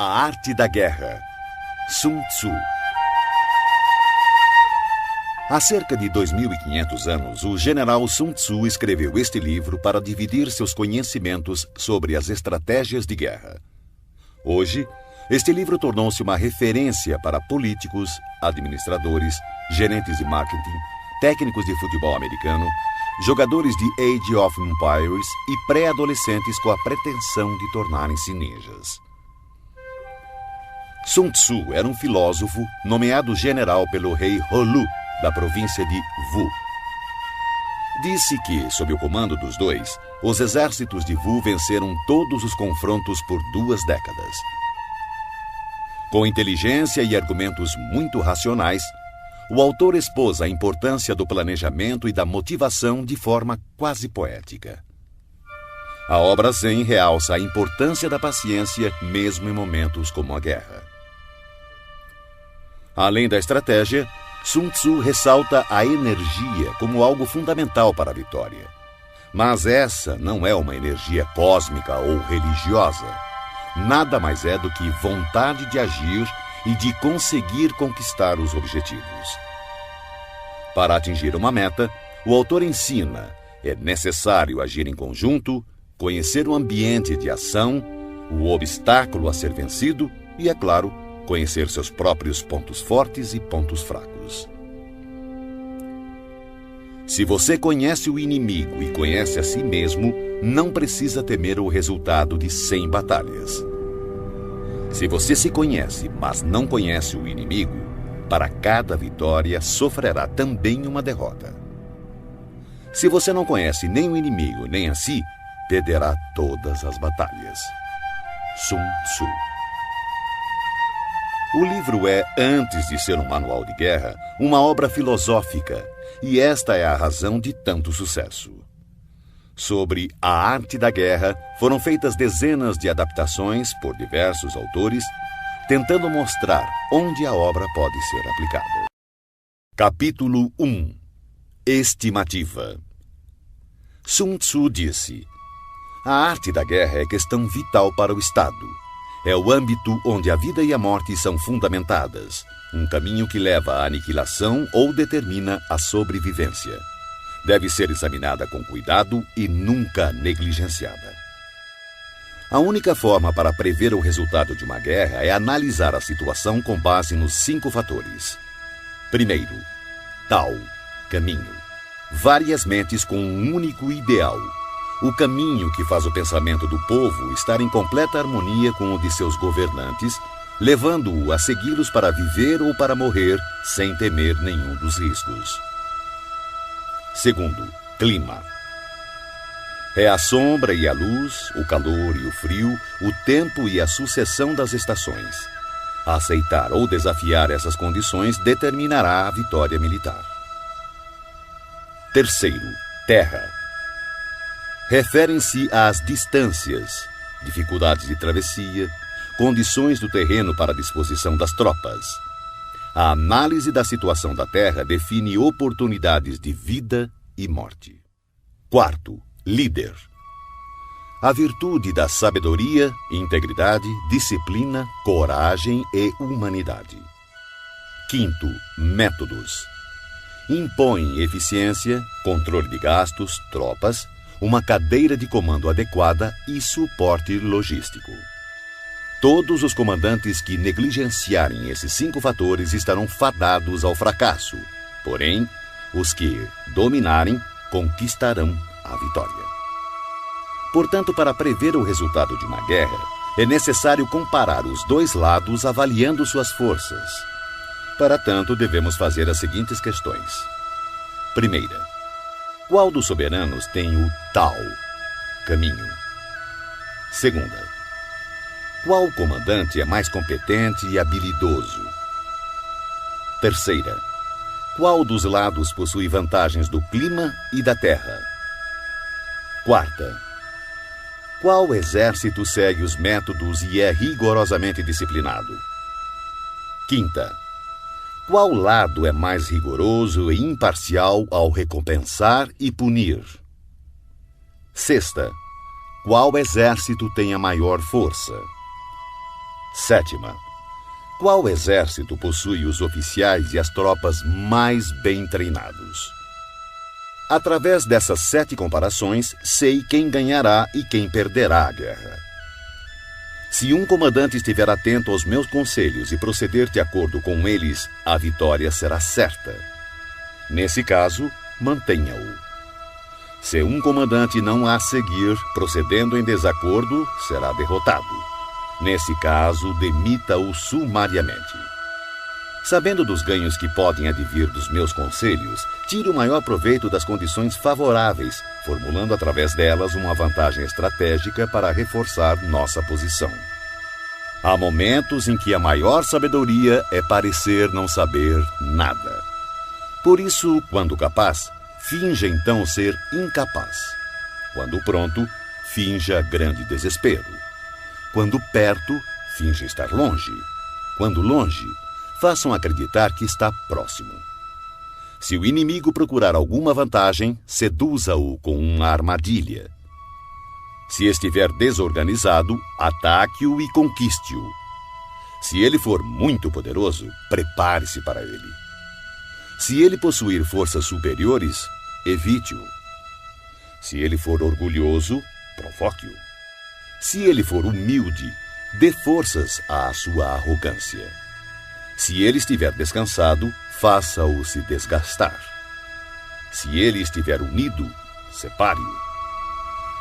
A Arte da Guerra, Sun Tzu. Há cerca de 2.500 anos, o general Sun Tzu escreveu este livro para dividir seus conhecimentos sobre as estratégias de guerra. Hoje, este livro tornou-se uma referência para políticos, administradores, gerentes de marketing, técnicos de futebol americano, jogadores de Age of Empires e pré-adolescentes com a pretensão de tornarem-se ninjas. Sun Tzu era um filósofo nomeado general pelo rei Holu, da província de Wu. Disse que, sob o comando dos dois, os exércitos de Wu venceram todos os confrontos por 2 décadas. Com inteligência e argumentos muito racionais, o autor expôs a importância do planejamento e da motivação de forma quase poética. A obra Zen realça a importância da paciência mesmo em momentos como a guerra. Além da estratégia, Sun Tzu ressalta a energia como algo fundamental para a vitória. Mas essa não é uma energia cósmica ou religiosa. Nada mais é do que vontade de agir e de conseguir conquistar os objetivos. Para atingir uma meta, o autor ensina: é necessário agir em conjunto, conhecer o ambiente de ação, o obstáculo a ser vencido e, é claro, conhecer seus próprios pontos fortes e pontos fracos. Se você conhece o inimigo e conhece a si mesmo, não precisa temer o resultado de 100 batalhas. Se você se conhece, mas não conhece o inimigo, para cada vitória sofrerá também uma derrota. Se você não conhece nem o inimigo nem a si, perderá todas as batalhas. Sun Tzu. O livro é, antes de ser um manual de guerra, uma obra filosófica, e esta é a razão de tanto sucesso. Sobre a arte da guerra, foram feitas dezenas de adaptações por diversos autores, tentando mostrar onde a obra pode ser aplicada. Capítulo 1. Estimativa. Sun Tzu disse: a arte da guerra é questão vital para o Estado. É o âmbito onde a vida e a morte são fundamentadas, um caminho que leva à aniquilação ou determina a sobrevivência. Deve ser examinada com cuidado e nunca negligenciada. A única forma para prever o resultado de uma guerra é analisar a situação com base nos 5 fatores. Primeiro, Tao, caminho. Várias mentes com um único ideal. O caminho que faz o pensamento do povo estar em completa harmonia com o de seus governantes, levando-o a segui-los para viver ou para morrer sem temer nenhum dos riscos. Segundo, clima. É a sombra e a luz, o calor e o frio, o tempo e a sucessão das estações. Aceitar ou desafiar essas condições determinará a vitória militar. Terceiro, terra. Referem-se às distâncias, dificuldades de travessia, condições do terreno para a disposição das tropas. A análise da situação da terra define oportunidades de vida e morte. Quarto, líder. A virtude da sabedoria, integridade, disciplina, coragem e humanidade. Quinto, métodos. Impõe eficiência, controle de gastos, tropas, uma cadeira de comando adequada e suporte logístico. Todos os comandantes que negligenciarem esses 5 fatores estarão fadados ao fracasso. Porém, os que dominarem conquistarão a vitória. Portanto, para prever o resultado de uma guerra, é necessário comparar os 2 lados avaliando suas forças. Para tanto, devemos fazer as seguintes questões. Primeira, qual dos soberanos tem o Tao, caminho? Segunda, qual comandante é mais competente e habilidoso? Terceira, qual dos lados possui vantagens do clima e da terra? Quarta, qual exército segue os métodos e é rigorosamente disciplinado? Quinta, qual lado é mais rigoroso e imparcial ao recompensar e punir? Sexta, qual exército tem a maior força? Sétima. Qual exército possui os oficiais e as tropas mais bem treinados? Através dessas 7 comparações, sei quem ganhará e quem perderá a guerra. Se um comandante estiver atento aos meus conselhos e proceder de acordo com eles, a vitória será certa. Nesse caso, mantenha-o. Se um comandante não a seguir, procedendo em desacordo, será derrotado. Nesse caso, demita-o sumariamente. Sabendo dos ganhos que podem advir dos meus conselhos, tire o maior proveito das condições favoráveis, formulando através delas uma vantagem estratégica para reforçar nossa posição. Há momentos em que a maior sabedoria é parecer não saber nada. Por isso, quando capaz, finja então ser incapaz. Quando pronto, finja grande desespero. Quando perto, finja estar longe. Quando longe, façam acreditar que está próximo. Se o inimigo procurar alguma vantagem, seduza-o com uma armadilha. Se estiver desorganizado, ataque-o e conquiste-o. Se ele for muito poderoso, prepare-se para ele. Se ele possuir forças superiores, evite-o. Se ele for orgulhoso, provoque-o. Se ele for humilde, dê forças à sua arrogância. Se ele estiver descansado, faça-o se desgastar. Se ele estiver unido, separe-o.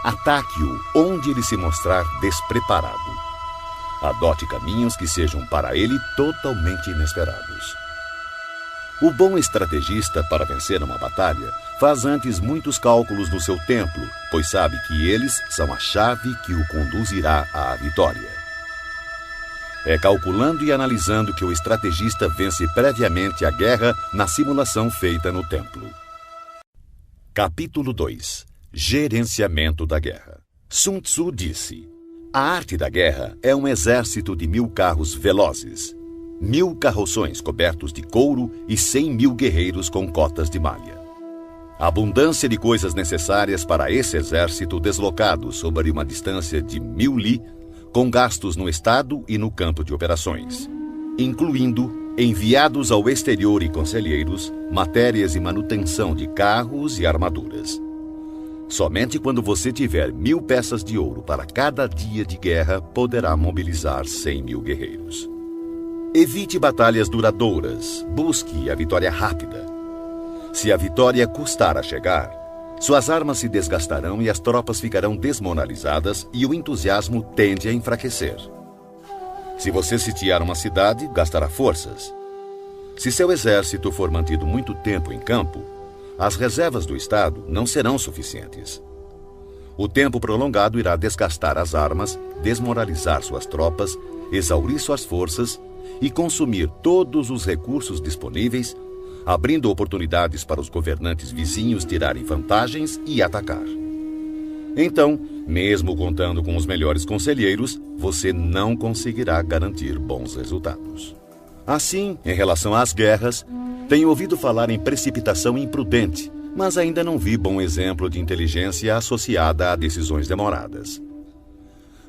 Ataque-o onde ele se mostrar despreparado. Adote caminhos que sejam para ele totalmente inesperados. O bom estrategista, para vencer uma batalha, faz antes muitos cálculos no seu templo, pois sabe que eles são a chave que o conduzirá à vitória. É calculando e analisando que o estrategista vence previamente a guerra na simulação feita no templo. Capítulo 2. Gerenciamento da guerra. Sun Tzu disse: a arte da guerra é um exército de 1000 carros velozes, 1000 carroções cobertos de couro e 100.000 guerreiros com cotas de malha. A abundância de coisas necessárias para esse exército deslocado sobre uma distância de 1000 li, com gastos no estado e no campo de operações, incluindo enviados ao exterior e conselheiros, matérias e manutenção de carros e armaduras. Somente quando você tiver 1000 peças de ouro para cada dia de guerra, poderá mobilizar 100.000 guerreiros. Evite batalhas duradouras, busque a vitória rápida. Se a vitória custar a chegar, suas armas se desgastarão e as tropas ficarão desmoralizadas e o entusiasmo tende a enfraquecer. Se você sitiar uma cidade, gastará forças. Se seu exército for mantido muito tempo em campo, as reservas do Estado não serão suficientes. O tempo prolongado irá desgastar as armas, desmoralizar suas tropas, exaurir suas forças e consumir todos os recursos disponíveis, abrindo oportunidades para os governantes vizinhos tirarem vantagens e atacar. Então, mesmo contando com os melhores conselheiros, você não conseguirá garantir bons resultados. Assim, em relação às guerras, tenho ouvido falar em precipitação imprudente, mas ainda não vi bom exemplo de inteligência associada a decisões demoradas.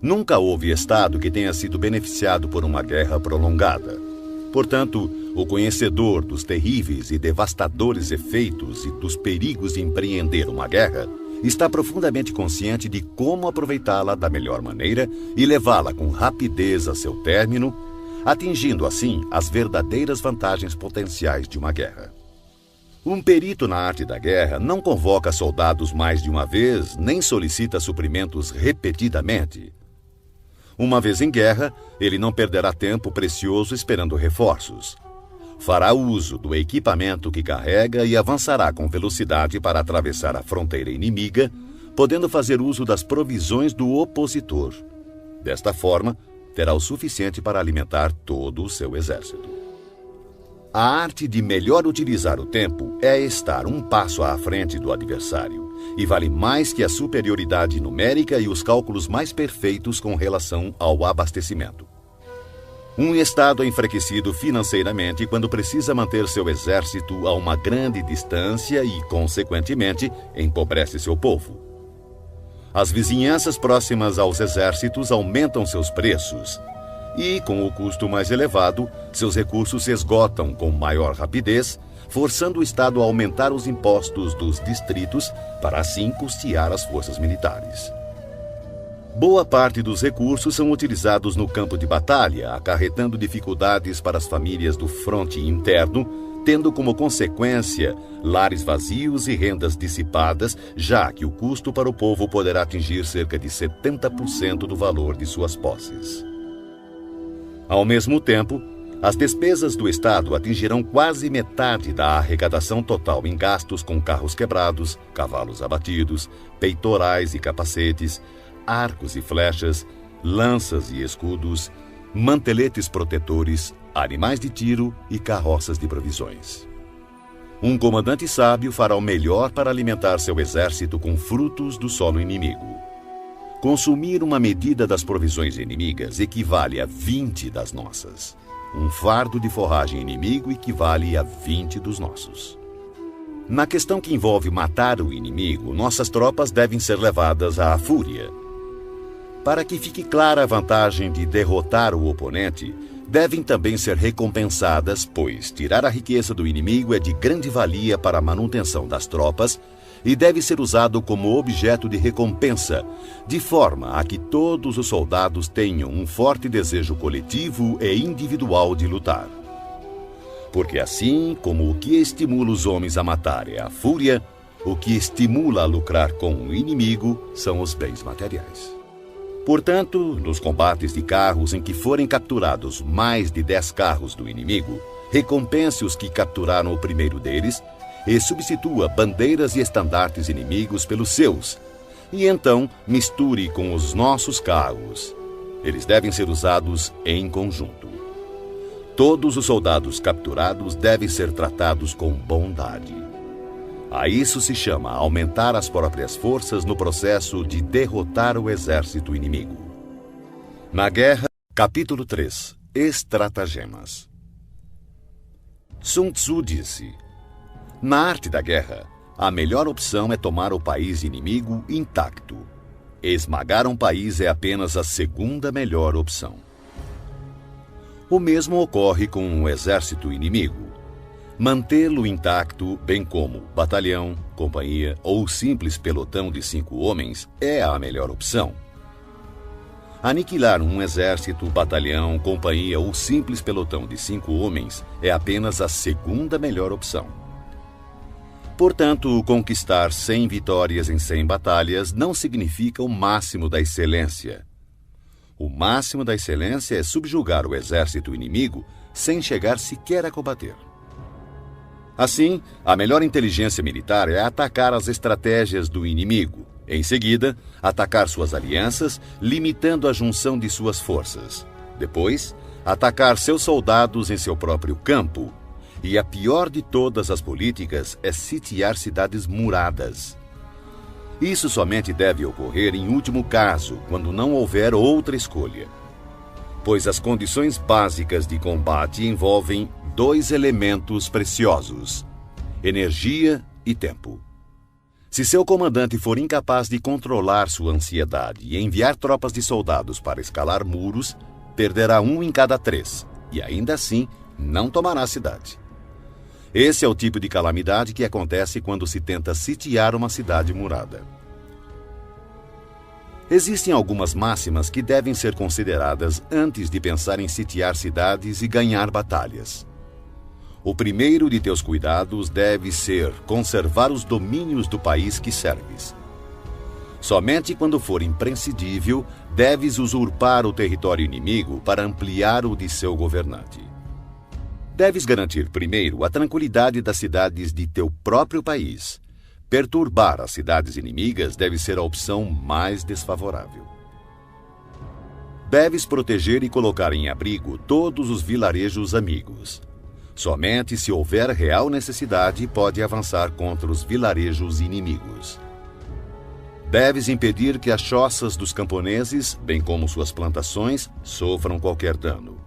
Nunca houve Estado que tenha sido beneficiado por uma guerra prolongada. Portanto, o conhecedor dos terríveis e devastadores efeitos e dos perigos de empreender uma guerra está profundamente consciente de como aproveitá-la da melhor maneira e levá-la com rapidez a seu término, atingindo assim as verdadeiras vantagens potenciais de uma guerra. Um perito na arte da guerra não convoca soldados mais de uma vez, nem solicita suprimentos repetidamente. Uma vez em guerra, ele não perderá tempo precioso esperando reforços. Fará uso do equipamento que carrega e avançará com velocidade para atravessar a fronteira inimiga, podendo fazer uso das provisões do opositor. Desta forma, terá o suficiente para alimentar todo o seu exército. A arte de melhor utilizar o tempo é estar um passo à frente do adversário e vale mais que a superioridade numérica e os cálculos mais perfeitos com relação ao abastecimento. Um Estado é enfraquecido financeiramente quando precisa manter seu exército a uma grande distância e, consequentemente, empobrece seu povo. As vizinhanças próximas aos exércitos aumentam seus preços, E, com o custo mais elevado, seus recursos se esgotam com maior rapidez, forçando o Estado a aumentar os impostos dos distritos para assim custear as forças militares. Boa parte dos recursos são utilizados no campo de batalha, acarretando dificuldades para as famílias do fronte interno, tendo como consequência lares vazios e rendas dissipadas, já que o custo para o povo poderá atingir cerca de 70% do valor de suas posses. Ao mesmo tempo, as despesas do Estado atingirão quase metade da arrecadação total em gastos com carros quebrados, cavalos abatidos, peitorais e capacetes, arcos e flechas, lanças e escudos, manteletes protetores, animais de tiro e carroças de provisões. Um comandante sábio fará o melhor para alimentar seu exército com frutos do solo inimigo. Consumir uma medida das provisões inimigas equivale a 20 das nossas. Um fardo de forragem inimigo equivale a 20 dos nossos. Na questão que envolve matar o inimigo, nossas tropas devem ser levadas à fúria. Para que fique clara a vantagem de derrotar o oponente, devem também ser recompensadas, pois tirar a riqueza do inimigo é de grande valia para a manutenção das tropas e deve ser usado como objeto de recompensa, de forma a que todos os soldados tenham um forte desejo coletivo e individual de lutar. Porque assim como o que estimula os homens a matar é a fúria, o que estimula a lucrar com o inimigo são os bens materiais. Portanto, nos combates de carros em que forem capturados mais de 10 carros do inimigo, recompense os que capturaram o primeiro deles e substitua bandeiras e estandartes inimigos pelos seus, e então misture com os nossos carros. Eles devem ser usados em conjunto. Todos os soldados capturados devem ser tratados com bondade. A isso se chama aumentar as próprias forças no processo de derrotar o exército inimigo. Na guerra, capítulo 3. Estratagemas. Sun Tzu disse: na arte da guerra, a melhor opção é tomar o país inimigo intacto. Esmagar um país é apenas a segunda melhor opção. O mesmo ocorre com um exército inimigo. Mantê-lo intacto, bem como batalhão, companhia ou simples pelotão de 5 homens, é a melhor opção. Aniquilar um exército, batalhão, companhia ou simples pelotão de 5 homens é apenas a segunda melhor opção. Portanto, conquistar 100 vitórias em 100 batalhas não significa o máximo da excelência. O máximo da excelência é subjugar o exército inimigo sem chegar sequer a combater. Assim, a melhor inteligência militar é atacar as estratégias do inimigo. Em seguida, atacar suas alianças, limitando a junção de suas forças. Depois, atacar seus soldados em seu próprio campo. E a pior de todas as políticas é sitiar cidades muradas. Isso somente deve ocorrer em último caso, quando não houver outra escolha. Pois as condições básicas de combate envolvem 2 elementos preciosos: energia e tempo. Se seu comandante for incapaz de controlar sua ansiedade e enviar tropas de soldados para escalar muros, perderá 1 em cada 3, e ainda assim não tomará a cidade. Esse é o tipo de calamidade que acontece quando se tenta sitiar uma cidade murada. Existem algumas máximas que devem ser consideradas antes de pensar em sitiar cidades e ganhar batalhas. O primeiro de teus cuidados deve ser conservar os domínios do país que serves. Somente quando for imprescindível, deves usurpar o território inimigo para ampliar o de seu governante. Deves garantir primeiro a tranquilidade das cidades de teu próprio país. Perturbar as cidades inimigas deve ser a opção mais desfavorável. Deves proteger e colocar em abrigo todos os vilarejos amigos. Somente se houver real necessidade, pode avançar contra os vilarejos inimigos. Deves impedir que as choças dos camponeses, bem como suas plantações, sofram qualquer dano.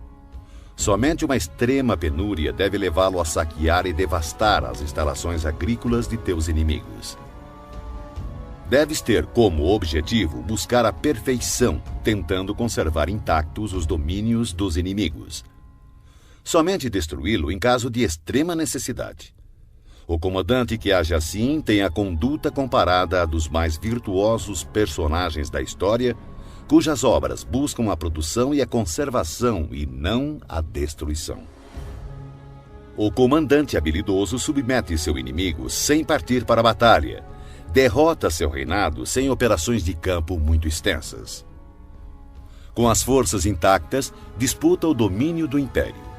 Somente uma extrema penúria deve levá-lo a saquear e devastar as instalações agrícolas de teus inimigos. deves ter como objetivo buscar a perfeição, tentando conservar intactos os domínios dos inimigos. Somente destruí-lo em caso de extrema necessidade. O comandante que age assim tem a conduta comparada à dos mais virtuosos personagens da história, cujas obras buscam a produção e a conservação e não a destruição. O comandante habilidoso submete seu inimigo sem partir para a batalha, derrota seu reinado sem operações de campo muito extensas. Com as forças intactas, disputa o domínio do império.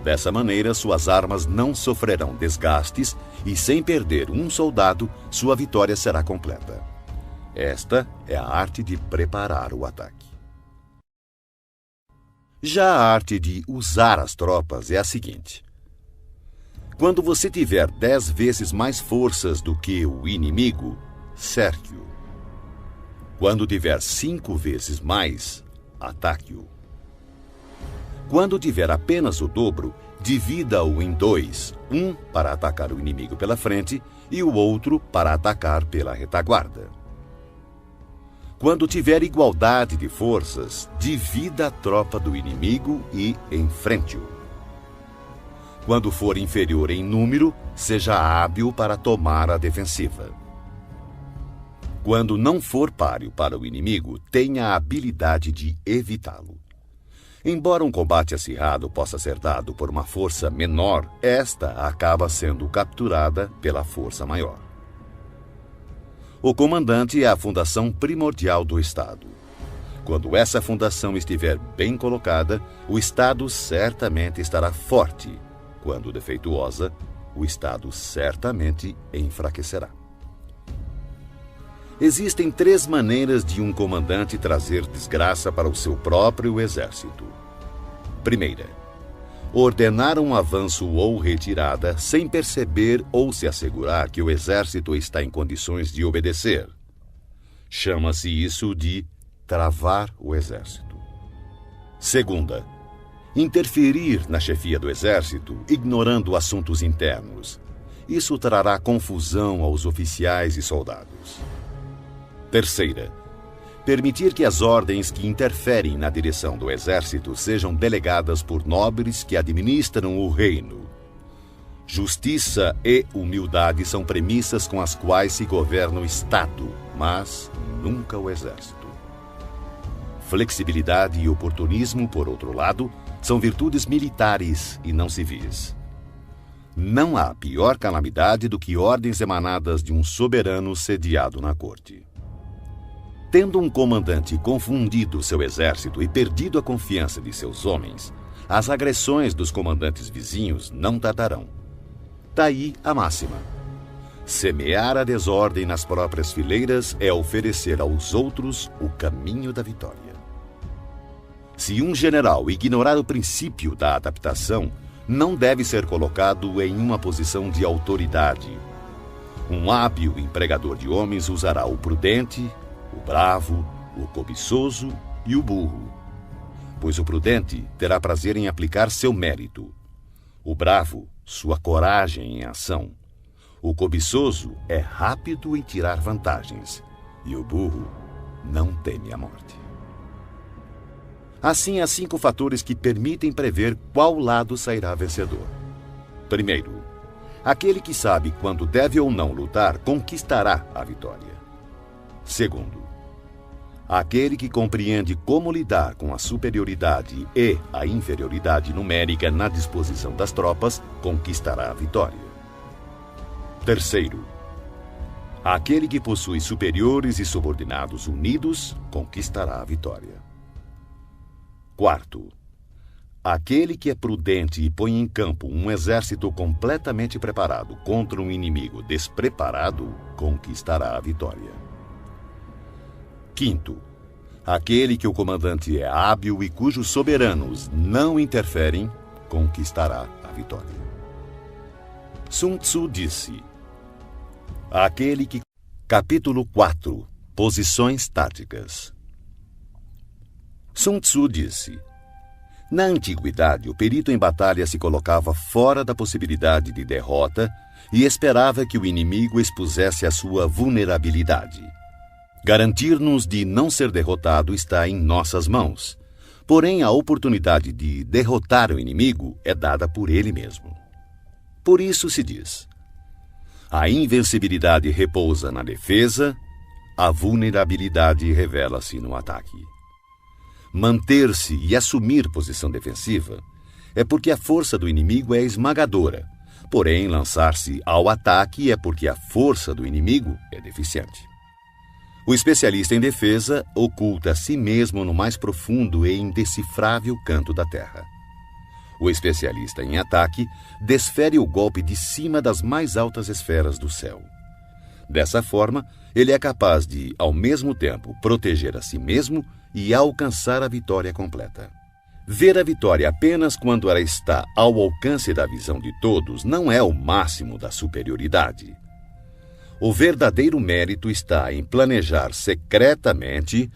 Dessa maneira, suas armas não sofrerão desgastes e, sem perder um soldado, sua vitória será completa. Esta é a arte de preparar o ataque. Já a arte de usar as tropas é a seguinte: quando você tiver 10 vezes mais forças do que o inimigo, cerque-o. Quando tiver 5 vezes mais, ataque-o. Quando tiver apenas o dobro, divida-o em 2, um para atacar o inimigo pela frente e o outro para atacar pela retaguarda. Quando tiver igualdade de forças, divida a tropa do inimigo e enfrente-o. Quando for inferior em número, seja hábil para tomar a defensiva. Quando não for páreo para o inimigo, tenha a habilidade de evitá-lo. Embora um combate acirrado possa ser dado por uma força menor, esta acaba sendo capturada pela força maior. O comandante é a fundação primordial do Estado. Quando essa fundação estiver bem colocada, o Estado certamente estará forte. Quando defeituosa, o Estado certamente enfraquecerá. Existem 3 maneiras de um comandante trazer desgraça para o seu próprio exército. Primeira, ordenar um avanço ou retirada sem perceber ou se assegurar que o exército está em condições de obedecer. Chama-se isso de travar o exército. Segunda, interferir na chefia do exército, ignorando assuntos internos. Isso trará confusão aos oficiais e soldados. Terceira, permitir que as ordens que interferem na direção do exército sejam delegadas por nobres que administram o reino. Justiça e humildade são premissas com as quais se governa o Estado, mas nunca o exército. Flexibilidade e oportunismo, por outro lado, são virtudes militares e não civis. Não há pior calamidade do que ordens emanadas de um soberano sediado na corte. Tendo um comandante confundido seu exército e perdido a confiança de seus homens, as agressões dos comandantes vizinhos não tardarão. Daí a máxima: semear a desordem nas próprias fileiras é oferecer aos outros o caminho da vitória. Se um general ignorar o princípio da adaptação, não deve ser colocado em uma posição de autoridade. Um hábil empregador de homens usará o prudente, o bravo, o cobiçoso e o burro. Pois o prudente terá prazer em aplicar seu mérito. O bravo, sua coragem em ação. O cobiçoso é rápido em tirar vantagens. E o burro não teme a morte. Assim, há 5 fatores que permitem prever qual lado sairá vencedor. Primeiro, aquele que sabe quando deve ou não lutar conquistará a vitória. Segundo, aquele que compreende como lidar com a superioridade e a inferioridade numérica na disposição das tropas conquistará a vitória. Terceiro, aquele que possui superiores e subordinados unidos conquistará a vitória. Quarto, aquele que é prudente e põe em campo um exército completamente preparado contra um inimigo despreparado conquistará a vitória. Quinto, aquele que o comandante é hábil e cujos soberanos não interferem, conquistará a vitória. Sun Tzu disse: aquele que... Capítulo 4. Posições táticas. Sun Tzu disse: na antiguidade, o perito em batalha se colocava fora da possibilidade de derrota e esperava que o inimigo expusesse a sua vulnerabilidade. Garantir-nos de não ser derrotado está em nossas mãos. Porém, a oportunidade de derrotar o inimigo é dada por ele mesmo. Por isso se diz: a invencibilidade repousa na defesa, a vulnerabilidade revela-se no ataque. Manter-se e assumir posição defensiva é porque a força do inimigo é esmagadora. Porém, lançar-se ao ataque é porque a força do inimigo é deficiente. O especialista em defesa oculta a si mesmo no mais profundo e indecifrável canto da terra. O especialista em ataque desfere o golpe de cima das mais altas esferas do céu. Dessa forma, ele é capaz de, ao mesmo tempo, proteger a si mesmo e alcançar a vitória completa. Ver a vitória apenas quando ela está ao alcance da visão de todos não é o máximo da superioridade. O verdadeiro mérito está em planejar secretamente,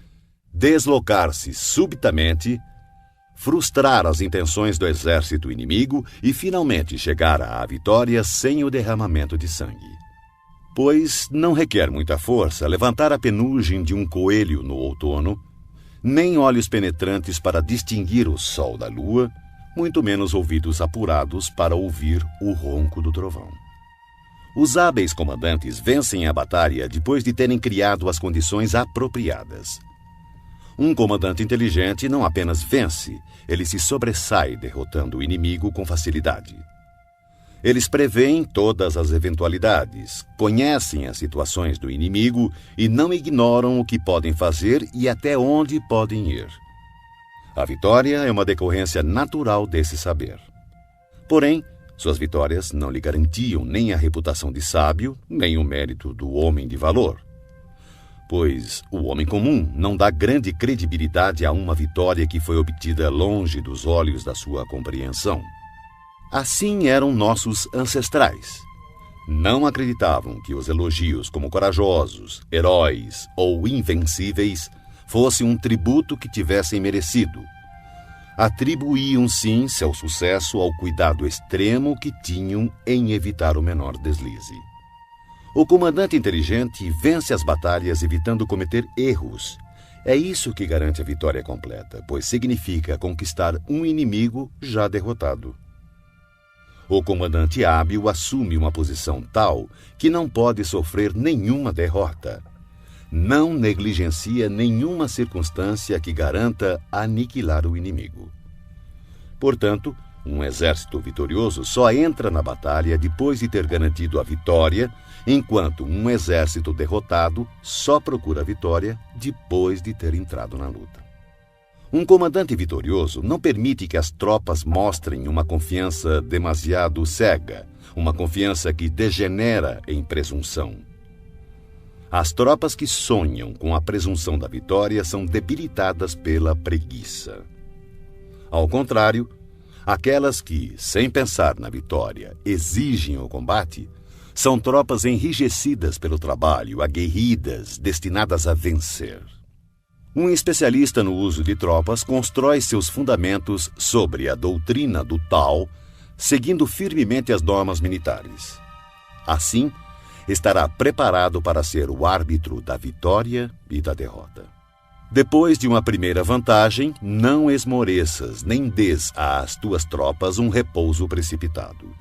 deslocar-se subitamente, frustrar as intenções do exército inimigo e finalmente chegar à vitória sem o derramamento de sangue. Pois não requer muita força levantar a penugem de um coelho no outono, nem olhos penetrantes para distinguir o sol da lua, muito menos ouvidos apurados para ouvir o ronco do trovão. Os hábeis comandantes vencem a batalha depois de terem criado as condições apropriadas. Um comandante inteligente não apenas vence, ele se sobressai derrotando o inimigo com facilidade. Eles preveem todas as eventualidades, conhecem as situações do inimigo e não ignoram o que podem fazer e até onde podem ir. A vitória é uma decorrência natural desse saber. Porém, suas vitórias não lhe garantiam nem a reputação de sábio, nem o mérito do homem de valor. Pois o homem comum não dá grande credibilidade a uma vitória que foi obtida longe dos olhos da sua compreensão. Assim eram nossos ancestrais. Não acreditavam que os elogios como corajosos, heróis ou invencíveis fossem um tributo que tivessem merecido. Atribuíam, sim, seu sucesso ao cuidado extremo que tinham em evitar o menor deslize. O comandante inteligente vence as batalhas evitando cometer erros. É isso que garante a vitória completa, pois significa conquistar um inimigo já derrotado. O comandante hábil assume uma posição tal que não pode sofrer nenhuma derrota. Não negligencia nenhuma circunstância que garanta aniquilar o inimigo. Portanto, um exército vitorioso só entra na batalha depois de ter garantido a vitória, enquanto um exército derrotado só procura a vitória depois de ter entrado na luta. Um comandante vitorioso não permite que as tropas mostrem uma confiança demasiado cega, uma confiança que degenera em presunção. As tropas que sonham com a presunção da vitória são debilitadas pela preguiça. Ao contrário, aquelas que, sem pensar na vitória, exigem o combate, são tropas enrijecidas pelo trabalho, aguerridas, destinadas a vencer. Um especialista no uso de tropas constrói seus fundamentos sobre a doutrina do Tao, seguindo firmemente as normas militares. Assim, estará preparado para ser o árbitro da vitória e da derrota. Depois de uma primeira vantagem, não esmoreças nem dês às tuas tropas um repouso precipitado.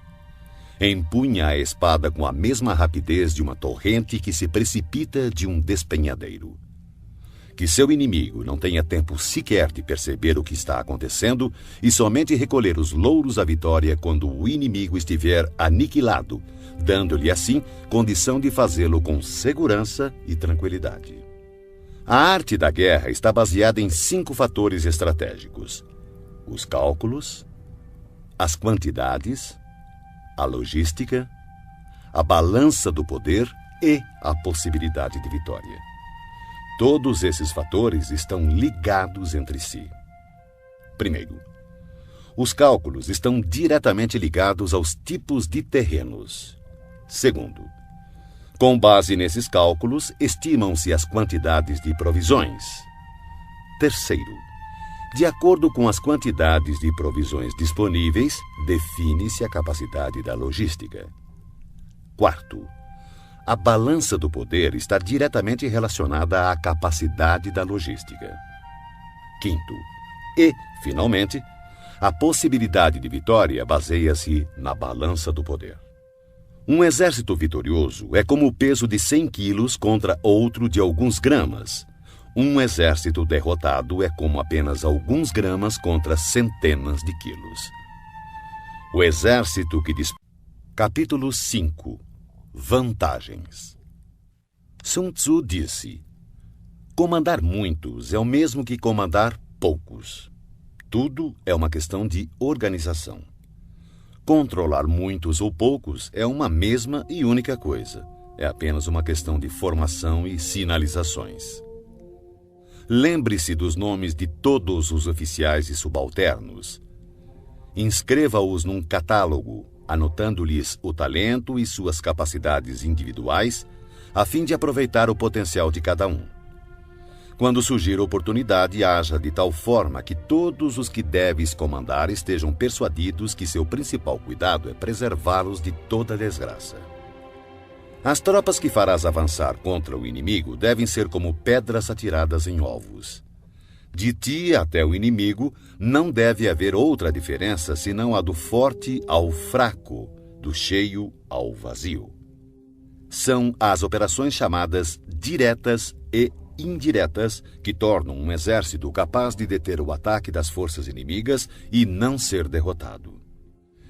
Empunha a espada com a mesma rapidez de uma torrente que se precipita de um despenhadeiro. Que seu inimigo não tenha tempo sequer de perceber o que está acontecendo e somente recolher os louros da vitória quando o inimigo estiver aniquilado, dando-lhe assim condição de fazê-lo com segurança e tranquilidade. A arte da guerra está baseada em 5 fatores estratégicos: os cálculos, as quantidades, a logística, a balança do poder e a possibilidade de vitória. Todos esses fatores estão ligados entre si. Primeiro, os cálculos estão diretamente ligados aos tipos de terrenos. Segundo, com base nesses cálculos, estimam-se as quantidades de provisões. Terceiro, de acordo com as quantidades de provisões disponíveis, define-se a capacidade da logística. Quarto, A balança do poder está diretamente relacionada à capacidade da logística. Quinto, e, finalmente, a possibilidade de vitória baseia-se na balança do poder. Um exército vitorioso é como o peso de 100 quilos contra outro de alguns gramas. Um exército derrotado é como apenas alguns gramas contra centenas de quilos. O exército que Capítulo 5. Vantagens. Sun Tzu disse: comandar muitos é o mesmo que comandar poucos. Tudo é uma questão de organização. Controlar muitos ou poucos é uma mesma e única coisa. É apenas uma questão de formação e sinalizações. Lembre-se dos nomes de todos os oficiais e subalternos. Inscreva-os num catálogo, anotando-lhes o talento e suas capacidades individuais, a fim de aproveitar o potencial de cada um. Quando surgir oportunidade, haja de tal forma que todos os que deves comandar estejam persuadidos que seu principal cuidado é preservá-los de toda desgraça. As tropas que farás avançar contra o inimigo devem ser como pedras atiradas em ovos. De ti até o inimigo não deve haver outra diferença senão a do forte ao fraco, do cheio ao vazio. São as operações chamadas diretas e indiretas que tornam um exército capaz de deter o ataque das forças inimigas e não ser derrotado.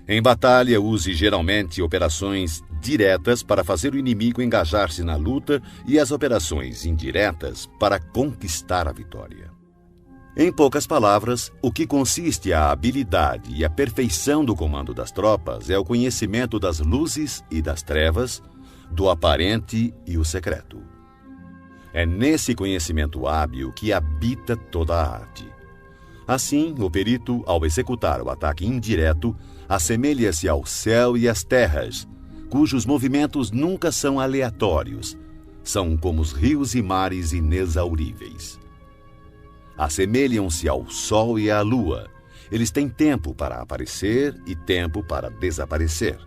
Em batalha, use geralmente operações diretas para fazer o inimigo engajar-se na luta e as operações indiretas para conquistar a vitória. Em poucas palavras, o que consiste a habilidade e a perfeição do comando das tropas é o conhecimento das luzes e das trevas, do aparente e o secreto. É nesse conhecimento hábil que habita toda a arte. Assim, o perito, ao executar o ataque indireto, assemelha-se ao céu e às terras, cujos movimentos nunca são aleatórios, são como os rios e mares inexauríveis. Assemelham-se ao sol e à lua. Eles têm tempo para aparecer e tempo para desaparecer.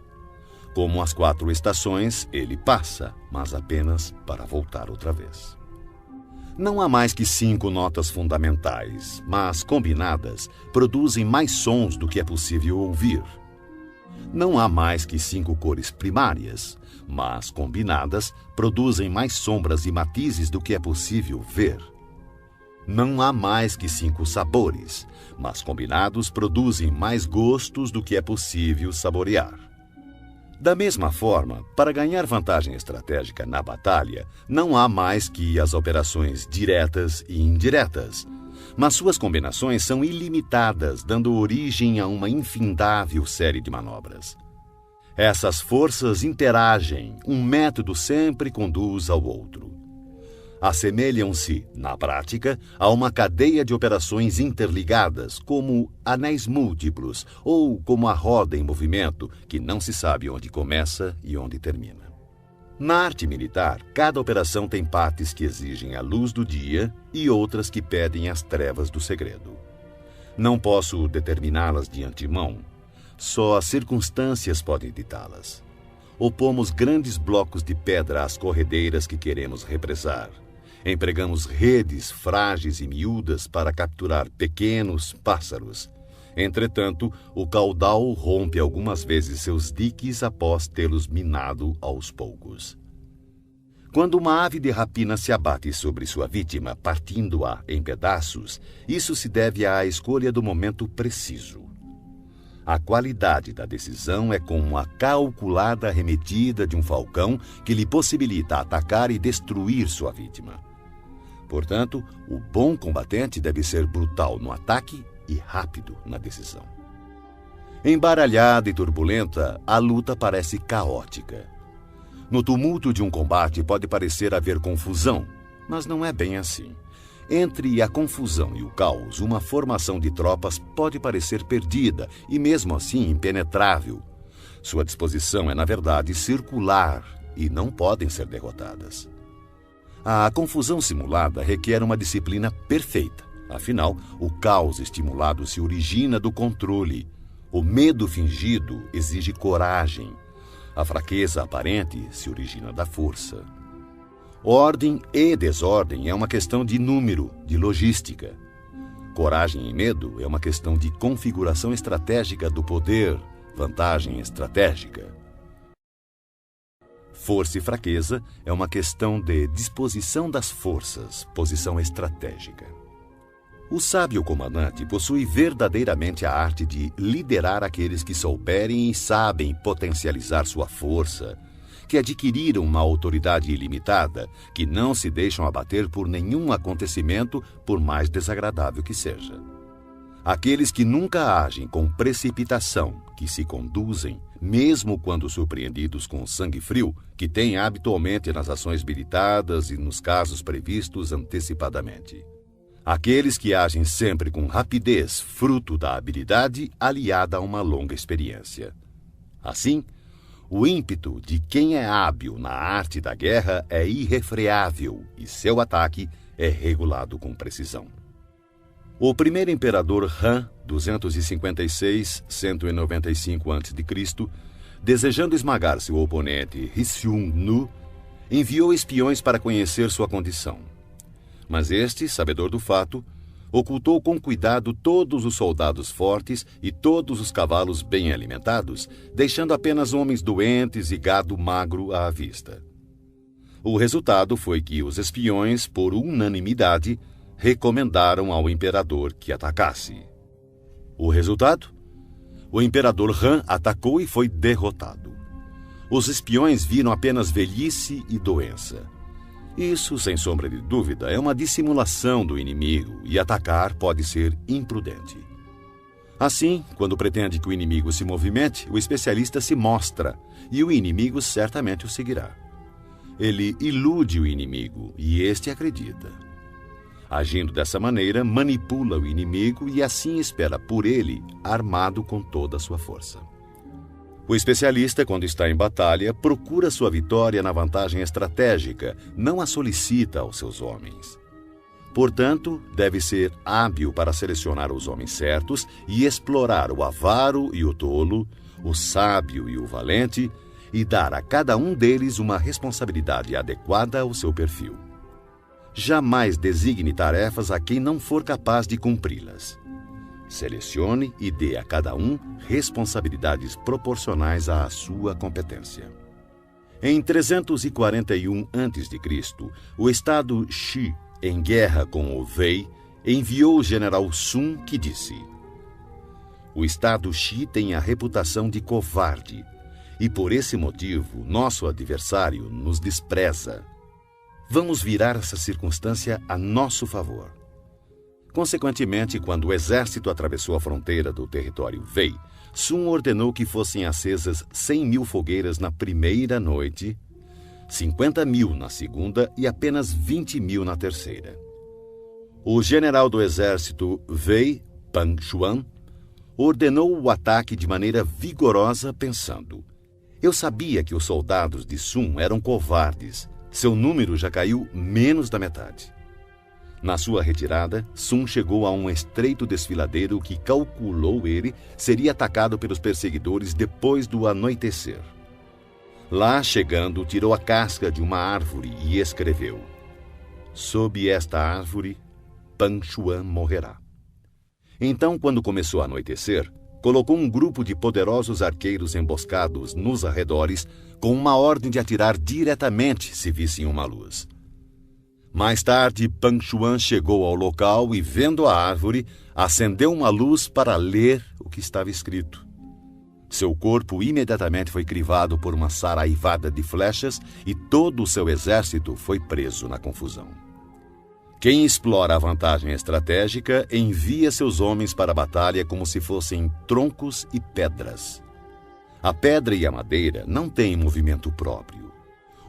Como as 4 estações, ele passa, mas apenas para voltar outra vez. Não há mais que 5 notas fundamentais, mas, combinadas, produzem mais sons do que é possível ouvir. Não há mais que 5 cores primárias, mas, combinadas, produzem mais sombras e matizes do que é possível ver. Não há mais que 5 sabores, mas, combinados, produzem mais gostos do que é possível saborear. Da mesma forma, para ganhar vantagem estratégica na batalha, não há mais que as operações diretas e indiretas, mas suas combinações são ilimitadas, dando origem a uma infindável série de manobras. Essas forças interagem, um método sempre conduz ao outro. Assemelham-se, na prática, a uma cadeia de operações interligadas, como anéis múltiplos ou como a roda em movimento, que não se sabe onde começa e onde termina. Na arte militar, cada operação tem partes que exigem a luz do dia e outras que pedem as trevas do segredo. Não posso determiná-las de antemão, só as circunstâncias podem ditá-las. Opomos grandes blocos de pedra às corredeiras que queremos represar. Empregamos redes frágeis e miúdas para capturar pequenos pássaros. Entretanto, o caudal rompe algumas vezes seus diques após tê-los minado aos poucos. Quando uma ave de rapina se abate sobre sua vítima, partindo-a em pedaços, isso se deve à escolha do momento preciso. A qualidade da decisão é como a calculada arremetida de um falcão que lhe possibilita atacar e destruir sua vítima. Portanto, o bom combatente deve ser brutal no ataque e rápido na decisão. Embaralhada e turbulenta, a luta parece caótica. No tumulto de um combate pode parecer haver confusão, mas não é bem assim. Entre a confusão e o caos, uma formação de tropas pode parecer perdida e mesmo assim impenetrável. Sua disposição é, na verdade, circular e não podem ser derrotadas. A confusão simulada requer uma disciplina perfeita. Afinal, o caos estimulado se origina do controle. O medo fingido exige coragem. A fraqueza aparente se origina da força. Ordem e desordem é uma questão de número, de logística. Coragem e medo é uma questão de configuração estratégica do poder, vantagem estratégica. Força e fraqueza é uma questão de disposição das forças, posição estratégica. O sábio comandante possui verdadeiramente a arte de liderar aqueles que souberem e sabem potencializar sua força, que adquiriram uma autoridade ilimitada, que não se deixam abater por nenhum acontecimento, por mais desagradável que seja. Aqueles que nunca agem com precipitação, que se conduzem, mesmo quando surpreendidos com sangue frio, que têm habitualmente nas ações meditadas e nos casos previstos antecipadamente. Aqueles que agem sempre com rapidez, fruto da habilidade aliada a uma longa experiência. Assim, o ímpeto de quem é hábil na arte da guerra é irrefreável e seu ataque é regulado com precisão. O primeiro imperador Han, 256-195 a.C., desejando esmagar seu oponente Hsiung-nu, enviou espiões para conhecer sua condição. Mas este, sabedor do fato, ocultou com cuidado todos os soldados fortes e todos os cavalos bem alimentados, deixando apenas homens doentes e gado magro à vista. O resultado foi que os espiões, por unanimidade, recomendaram ao imperador que atacasse. O resultado? O imperador Han atacou e foi derrotado. Os espiões viram apenas velhice e doença. Isso, sem sombra de dúvida, é uma dissimulação do inimigo e atacar pode ser imprudente. Assim, quando pretende que o inimigo se movimente, o especialista se mostra e o inimigo certamente o seguirá. Ele ilude o inimigo e este acredita. Agindo dessa maneira, manipula o inimigo e assim espera por ele, armado com toda a sua força. O especialista, quando está em batalha, procura sua vitória na vantagem estratégica, não a solicita aos seus homens. Portanto, deve ser hábil para selecionar os homens certos e explorar o avaro e o tolo, o sábio e o valente, e dar a cada um deles uma responsabilidade adequada ao seu perfil. Jamais designe tarefas a quem não for capaz de cumpri-las. Selecione e dê a cada um responsabilidades proporcionais à sua competência. Em 341 a.C., o estado Xi, em guerra com o Wei, enviou o general Sun, que disse: "O estado Xi tem a reputação de covarde, e por esse motivo nosso adversário nos despreza. Vamos virar essa circunstância a nosso favor." Consequentemente, quando o exército atravessou a fronteira do território Wei, Sun ordenou que fossem acesas 100.000 fogueiras na primeira noite, 50.000 na segunda e apenas 20.000 na terceira. O general do exército Wei, Pang Xuan, ordenou o ataque de maneira vigorosa, pensando: "Eu sabia que os soldados de Sun eram covardes. Seu número já caiu menos da metade." Na sua retirada, Sun chegou a um estreito desfiladeiro que, calculou ele, seria atacado pelos perseguidores depois do anoitecer. Lá, chegando, tirou a casca de uma árvore e escreveu: "Sob esta árvore, Pang Xuan morrerá." Então, quando começou a anoitecer, colocou um grupo de poderosos arqueiros emboscados nos arredores, com uma ordem de atirar diretamente se vissem uma luz. Mais tarde, Pang Xuan chegou ao local e, vendo a árvore, acendeu uma luz para ler o que estava escrito. Seu corpo imediatamente foi crivado por uma saraivada de flechas e todo o seu exército foi preso na confusão. Quem explora a vantagem estratégica envia seus homens para a batalha como se fossem troncos e pedras. A pedra e a madeira não têm movimento próprio.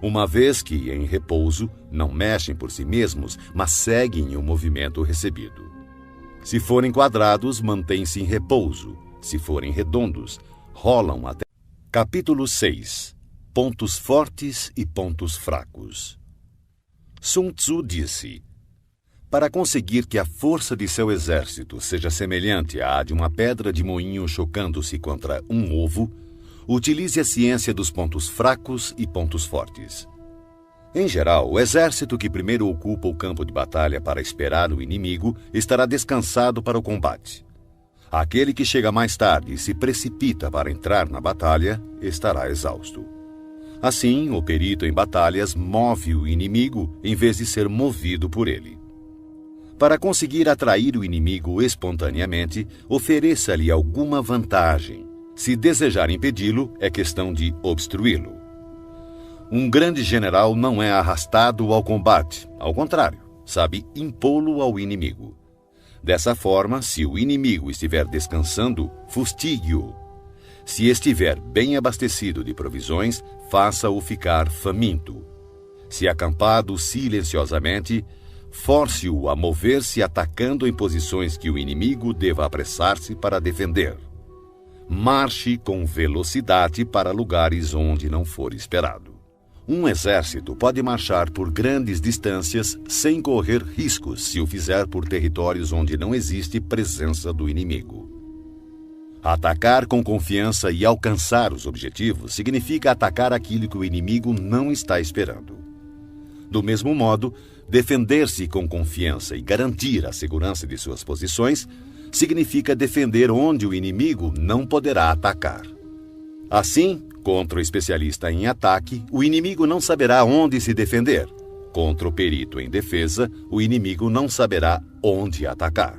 Uma vez que, em repouso, não mexem por si mesmos, mas seguem o movimento recebido. Se forem quadrados, mantêm-se em repouso. Se forem redondos, rolam até... Capítulo 6. Pontos fortes e pontos fracos. Sun Tzu disse: "Para conseguir que a força de seu exército seja semelhante à de uma pedra de moinho chocando-se contra um ovo, utilize a ciência dos pontos fracos e pontos fortes. Em geral, o exército que primeiro ocupa o campo de batalha para esperar o inimigo estará descansado para o combate. Aquele que chega mais tarde e se precipita para entrar na batalha estará exausto. Assim, o perito em batalhas move o inimigo em vez de ser movido por ele. Para conseguir atrair o inimigo espontaneamente, ofereça-lhe alguma vantagem. Se desejar impedi-lo, é questão de obstruí-lo. Um grande general não é arrastado ao combate, ao contrário, sabe impô-lo ao inimigo. Dessa forma, se o inimigo estiver descansando, fustigue-o. Se estiver bem abastecido de provisões, faça-o ficar faminto. Se acampado silenciosamente, force-o a mover-se atacando em posições que o inimigo deva apressar-se para defender. Marche com velocidade para lugares onde não for esperado. Um exército pode marchar por grandes distâncias sem correr riscos se o fizer por territórios onde não existe presença do inimigo. Atacar com confiança e alcançar os objetivos significa atacar aquilo que o inimigo não está esperando. Do mesmo modo, defender-se com confiança e garantir a segurança de suas posições significa defender onde o inimigo não poderá atacar. Assim, contra o especialista em ataque, o inimigo não saberá onde se defender. Contra o perito em defesa, o inimigo não saberá onde atacar.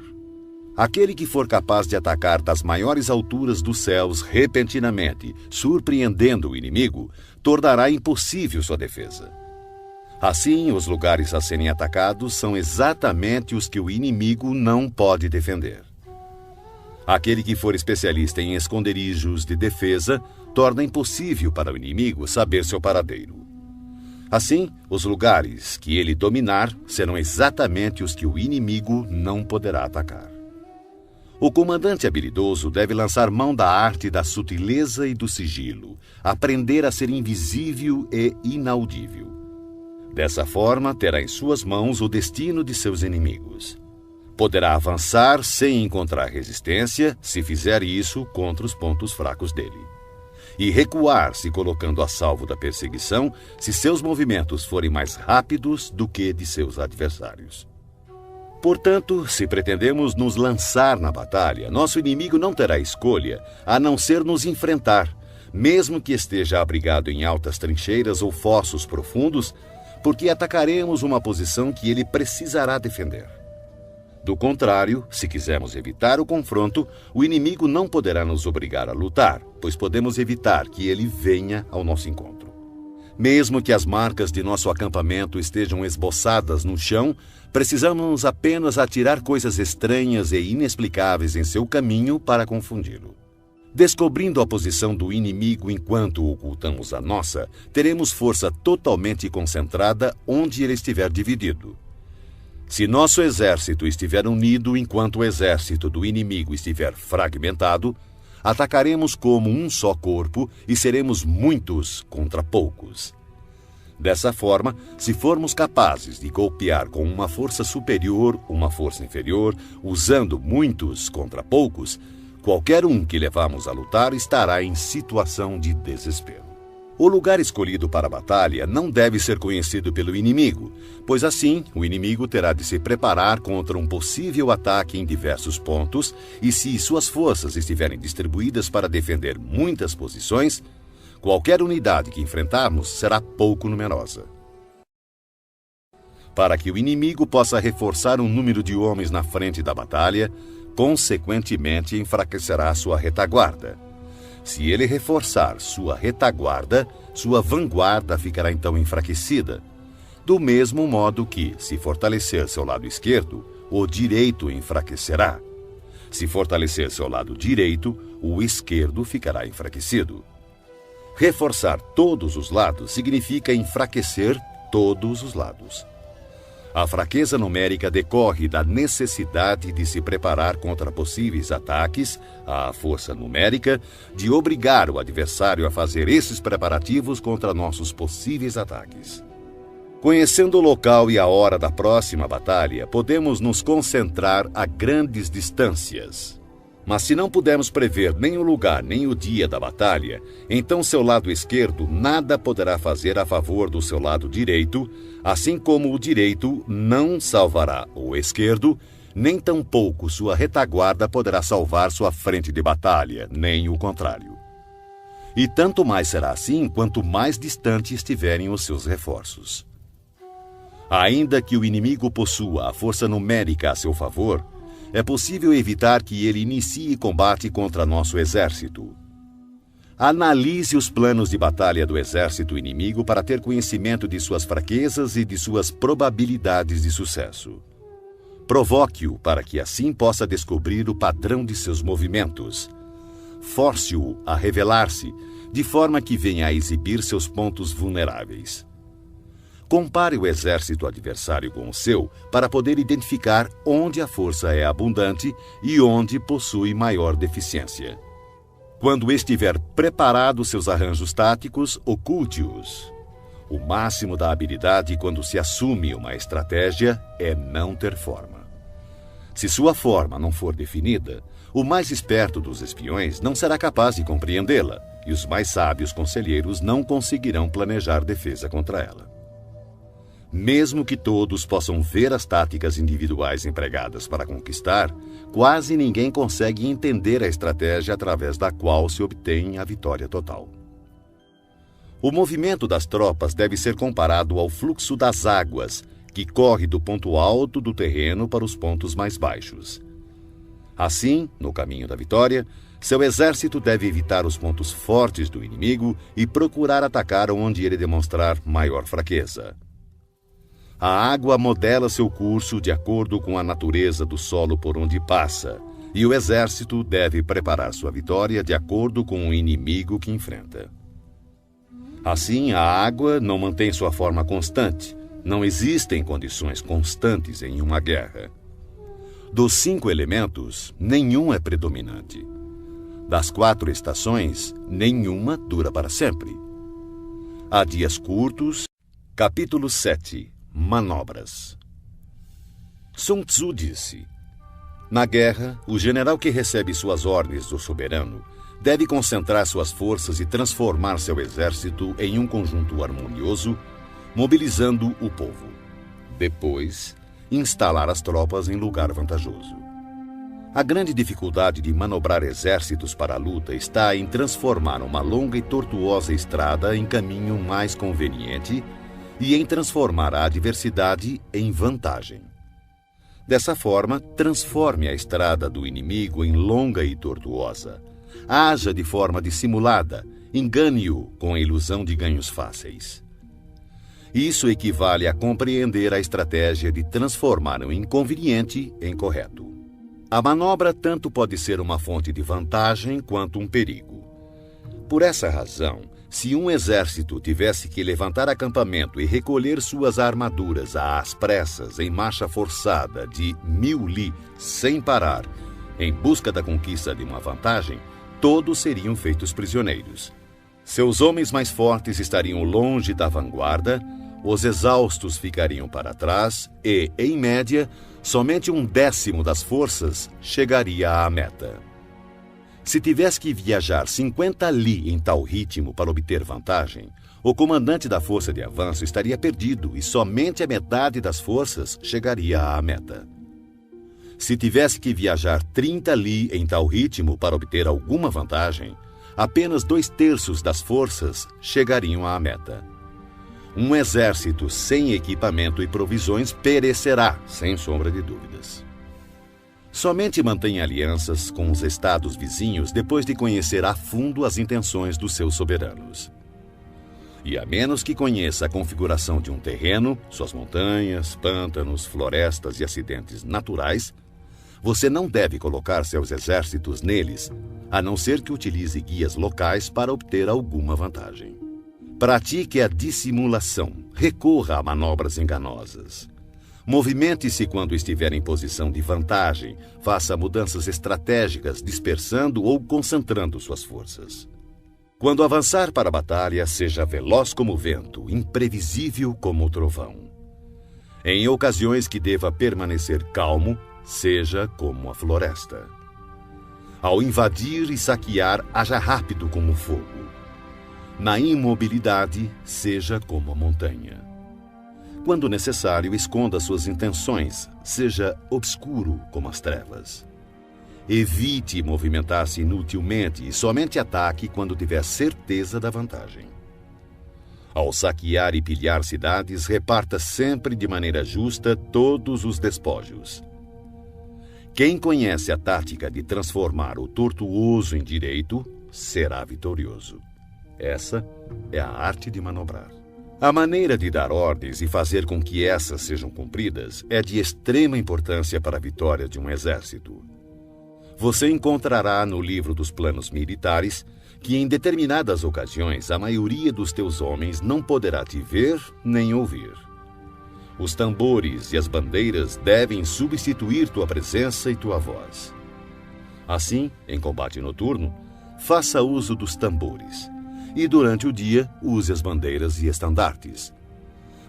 Aquele que for capaz de atacar das maiores alturas dos céus repentinamente, surpreendendo o inimigo, tornará impossível sua defesa. Assim, os lugares a serem atacados são exatamente os que o inimigo não pode defender. Aquele que for especialista em esconderijos de defesa torna impossível para o inimigo saber seu paradeiro. Assim, os lugares que ele dominar serão exatamente os que o inimigo não poderá atacar. O comandante habilidoso deve lançar mão da arte da sutileza e do sigilo, aprender a ser invisível e inaudível. Dessa forma, terá em suas mãos o destino de seus inimigos. Poderá avançar sem encontrar resistência, se fizer isso contra os pontos fracos dele. E recuar se colocando a salvo da perseguição, se seus movimentos forem mais rápidos do que de seus adversários. Portanto, se pretendemos nos lançar na batalha, nosso inimigo não terá escolha a não ser nos enfrentar, mesmo que esteja abrigado em altas trincheiras ou fossos profundos, porque atacaremos uma posição que ele precisará defender. Do contrário, se quisermos evitar o confronto, o inimigo não poderá nos obrigar a lutar, pois podemos evitar que ele venha ao nosso encontro. Mesmo que as marcas de nosso acampamento estejam esboçadas no chão, precisamos apenas atirar coisas estranhas e inexplicáveis em seu caminho para confundi-lo. Descobrindo a posição do inimigo enquanto ocultamos a nossa, teremos força totalmente concentrada onde ele estiver dividido. Se nosso exército estiver unido enquanto o exército do inimigo estiver fragmentado, atacaremos como um só corpo e seremos muitos contra poucos. Dessa forma, se formos capazes de golpear com uma força superior, uma força inferior, usando muitos contra poucos, qualquer um que levamos a lutar estará em situação de desespero. O lugar escolhido para a batalha não deve ser conhecido pelo inimigo, pois assim o inimigo terá de se preparar contra um possível ataque em diversos pontos e se suas forças estiverem distribuídas para defender muitas posições, qualquer unidade que enfrentarmos será pouco numerosa. Para que o inimigo possa reforçar um número de homens na frente da batalha, consequentemente enfraquecerá sua retaguarda. Se ele reforçar sua retaguarda, sua vanguarda ficará então enfraquecida. Do mesmo modo que, se fortalecer seu lado esquerdo, o direito enfraquecerá. Se fortalecer seu lado direito, o esquerdo ficará enfraquecido. Reforçar todos os lados significa enfraquecer todos os lados. A fraqueza numérica decorre da necessidade de se preparar contra possíveis ataques, a força numérica de obrigar o adversário a fazer esses preparativos contra nossos possíveis ataques. Conhecendo o local e a hora da próxima batalha, podemos nos concentrar a grandes distâncias. Mas se não pudermos prever nem o lugar nem o dia da batalha, então seu lado esquerdo nada poderá fazer a favor do seu lado direito, assim como o direito não salvará o esquerdo, nem tampouco sua retaguarda poderá salvar sua frente de batalha, nem o contrário. E tanto mais será assim quanto mais distante estiverem os seus reforços. Ainda que o inimigo possua a força numérica a seu favor, é possível evitar que ele inicie combate contra nosso exército. Analise os planos de batalha do exército inimigo para ter conhecimento de suas fraquezas e de suas probabilidades de sucesso. Provoque-o para que assim possa descobrir o padrão de seus movimentos. Force-o a revelar-se, de forma que venha a exibir seus pontos vulneráveis. Compare o exército adversário com o seu para poder identificar onde a força é abundante e onde possui maior deficiência. Quando estiver preparado seus arranjos táticos, oculte-os. O máximo da habilidade quando se assume uma estratégia é não ter forma. Se sua forma não for definida, o mais esperto dos espiões não será capaz de compreendê-la, e os mais sábios conselheiros não conseguirão planejar defesa contra ela. Mesmo que todos possam ver as táticas individuais empregadas para conquistar, quase ninguém consegue entender a estratégia através da qual se obtém a vitória total. O movimento das tropas deve ser comparado ao fluxo das águas, que corre do ponto alto do terreno para os pontos mais baixos. Assim, no caminho da vitória, seu exército deve evitar os pontos fortes do inimigo e procurar atacar onde ele demonstrar maior fraqueza. A água modela seu curso de acordo com a natureza do solo por onde passa, e o exército deve preparar sua vitória de acordo com o inimigo que enfrenta. Assim, a água não mantém sua forma constante. Não existem condições constantes em uma guerra. Dos 5 elementos, nenhum é predominante. Das 4 estações, nenhuma dura para sempre. Há dias curtos. Capítulo 7. Manobras. Sun Tzu disse: na guerra, o general que recebe suas ordens do soberano deve concentrar suas forças e transformar seu exército em um conjunto harmonioso, mobilizando o povo. Depois, instalar as tropas em lugar vantajoso. A grande dificuldade de manobrar exércitos para a luta está em transformar uma longa e tortuosa estrada em caminho mais conveniente e em transformar a adversidade em vantagem. Dessa forma, transforme a estrada do inimigo em longa e tortuosa. Haja de forma dissimulada, engane-o com a ilusão de ganhos fáceis. Isso equivale a compreender a estratégia de transformar o inconveniente em correto. A manobra tanto pode ser uma fonte de vantagem quanto um perigo. Por essa razão, se um exército tivesse que levantar acampamento e recolher suas armaduras às pressas em marcha forçada de 1000 li sem parar, em busca da conquista de uma vantagem, todos seriam feitos prisioneiros. Seus homens mais fortes estariam longe da vanguarda, os exaustos ficariam para trás e, em média, somente 1/10 das forças chegaria à meta. Se tivesse que viajar 50 li em tal ritmo para obter vantagem, o comandante da força de avanço estaria perdido e somente a metade das forças chegaria à meta. Se tivesse que viajar 30 li em tal ritmo para obter alguma vantagem, apenas 2/3 das forças chegariam à meta. Um exército sem equipamento e provisões perecerá, sem sombra de dúvidas. Somente mantenha alianças com os estados vizinhos depois de conhecer a fundo as intenções dos seus soberanos. E a menos que conheça a configuração de um terreno, suas montanhas, pântanos, florestas e acidentes naturais, você não deve colocar seus exércitos neles, a não ser que utilize guias locais para obter alguma vantagem. Pratique a dissimulação, recorra a manobras enganosas. Movimente-se quando estiver em posição de vantagem, faça mudanças estratégicas, dispersando ou concentrando suas forças. Quando avançar para a batalha, seja veloz como o vento, imprevisível como o trovão. Em ocasiões que deva permanecer calmo, seja como a floresta. Ao invadir e saquear, haja rápido como o fogo. Na imobilidade, seja como a montanha. Quando necessário, esconda suas intenções, seja obscuro como as trevas. Evite movimentar-se inutilmente e somente ataque quando tiver certeza da vantagem. Ao saquear e pilhar cidades, reparta sempre de maneira justa todos os despojos. Quem conhece a tática de transformar o tortuoso em direito, será vitorioso. Essa é a arte de manobrar. A maneira de dar ordens e fazer com que essas sejam cumpridas é de extrema importância para a vitória de um exército. Você encontrará no livro dos planos militares que em determinadas ocasiões a maioria dos teus homens não poderá te ver nem ouvir. Os tambores e as bandeiras devem substituir tua presença e tua voz. Assim, em combate noturno, faça uso dos tambores, e durante o dia use as bandeiras e estandartes.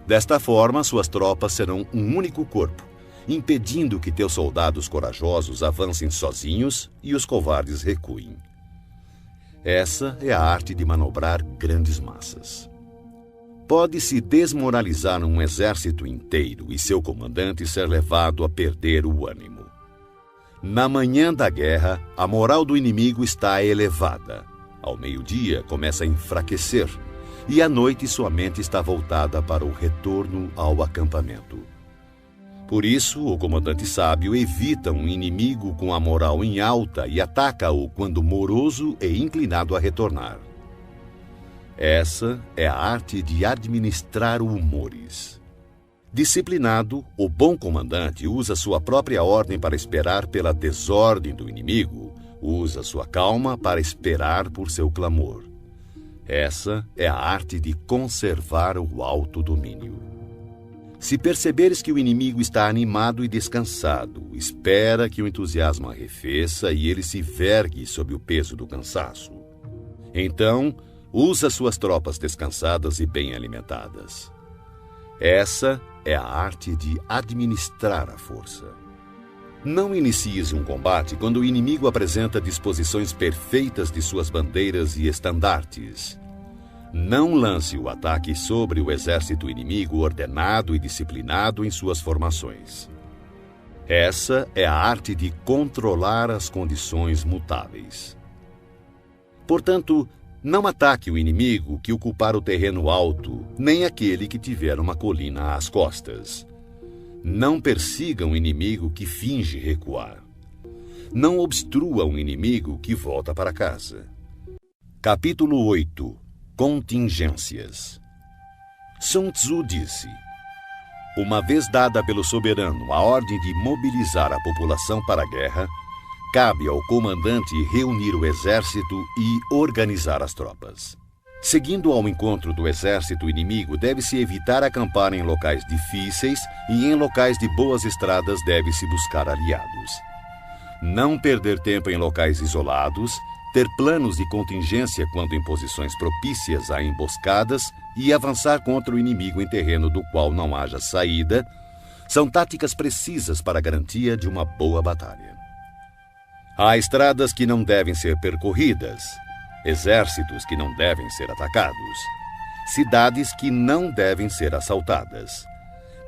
Desta forma, suas tropas serão um único corpo, impedindo que teus soldados corajosos avancem sozinhos e os covardes recuem. Essa é a arte de manobrar grandes massas. Pode-se desmoralizar um exército inteiro e seu comandante ser levado a perder o ânimo. Na manhã da guerra, a moral do inimigo está elevada. Ao meio-dia, começa a enfraquecer, e à noite sua mente está voltada para o retorno ao acampamento. Por isso, o comandante sábio evita um inimigo com a moral em alta e ataca-o quando moroso e inclinado a retornar. Essa é a arte de administrar humores. Disciplinado, o bom comandante usa sua própria ordem para esperar pela desordem do inimigo, usa sua calma para esperar por seu clamor. Essa é a arte de conservar o autodomínio. Se perceberes que o inimigo está animado e descansado, espera que o entusiasmo arrefeça e ele se vergue sob o peso do cansaço. Então, usa suas tropas descansadas e bem alimentadas. Essa é a arte de administrar a força. Não inicies um combate quando o inimigo apresenta disposições perfeitas de suas bandeiras e estandartes. Não lance o ataque sobre o exército inimigo ordenado e disciplinado em suas formações. Essa é a arte de controlar as condições mutáveis. Portanto, não ataque o inimigo que ocupar o terreno alto, nem aquele que tiver uma colina às costas. Não persiga um inimigo que finge recuar. Não obstrua um inimigo que volta para casa. Capítulo 8. Contingências. Sun Tzu disse: uma vez dada pelo soberano a ordem de mobilizar a população para a guerra, cabe ao comandante reunir o exército e organizar as tropas. Seguindo ao encontro do exército inimigo, deve-se evitar acampar em locais difíceis e em locais de boas estradas deve-se buscar aliados. Não perder tempo em locais isolados, ter planos de contingência quando em posições propícias a emboscadas e avançar contra o inimigo em terreno do qual não haja saída, são táticas precisas para a garantia de uma boa batalha. Há estradas que não devem ser percorridas, exércitos que não devem ser atacados, cidades que não devem ser assaltadas,